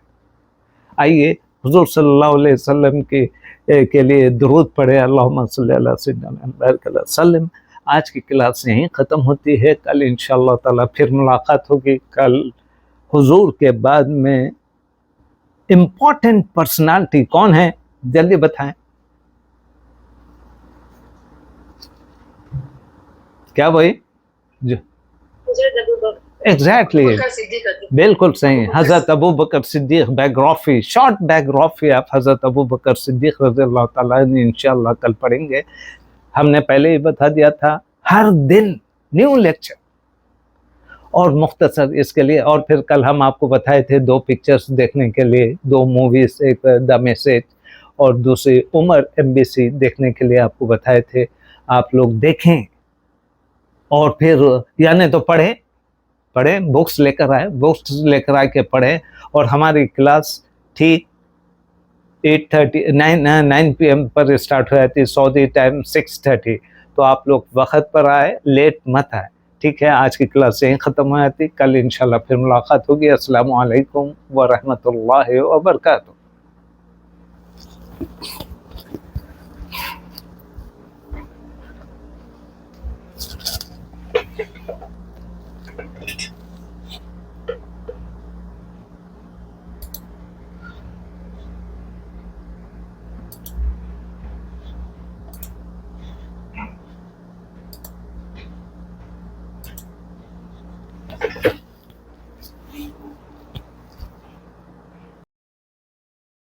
आइए हुजूर सल्लल्लाहु अलैहि वसल्लम के लिए दुरूद पढ़े, अल्लाहुम्मा सल्ली अला सय्यिदिना मुहम्मद व सल्लम। आज की क्लास यहीं ख़त्म होती है। कल इंशाअल्लाह ताला फिर मुलाकात होगी। कल हुजूर के बाद में इम्पोर्टेंट पर्सनालिटी कौन है, जल्दी बताएं। क्या भाई? एग्जैक्टली, बिल्कुल सही। हज़रत अबू बकर सिद्दीक़ बायोग्राफी, शॉर्ट बायोग्राफी आप हज़रत अबू बकर सिद्दीक़ रज़ियल्लाहु ताला अन्हु इंशाअल्लाह कल पढ़ेंगे। हमने पहले ही बता दिया था, हर दिन न्यू लेक्चर और मुख्तसर इसके लिए। और फिर कल हम आपको बताए थे 2 पिक्चर्स देखने के लिए, 2 मूवीज़, एक द मैसेज और दूसरी उमर एमबीसी देखने के लिए आपको बताए थे। आप लोग देखें और फिर यानी तो पढ़ें, बुक्स लेकर आए के पढ़ें। और हमारी क्लास ठीक 9 PM पर स्टार्ट हो जाती है, सऊदी टाइम 6:30। तो आप लोग वक्त पर आए, लेट मत आए, ठीक है। आज की क्लास यहीं ख़त्म हो जाती। कल इंशाल्लाह फिर मुलाकात होगी। अस्सलामु अलैकुम व रहमतुल्लाहि व बरकातुहू।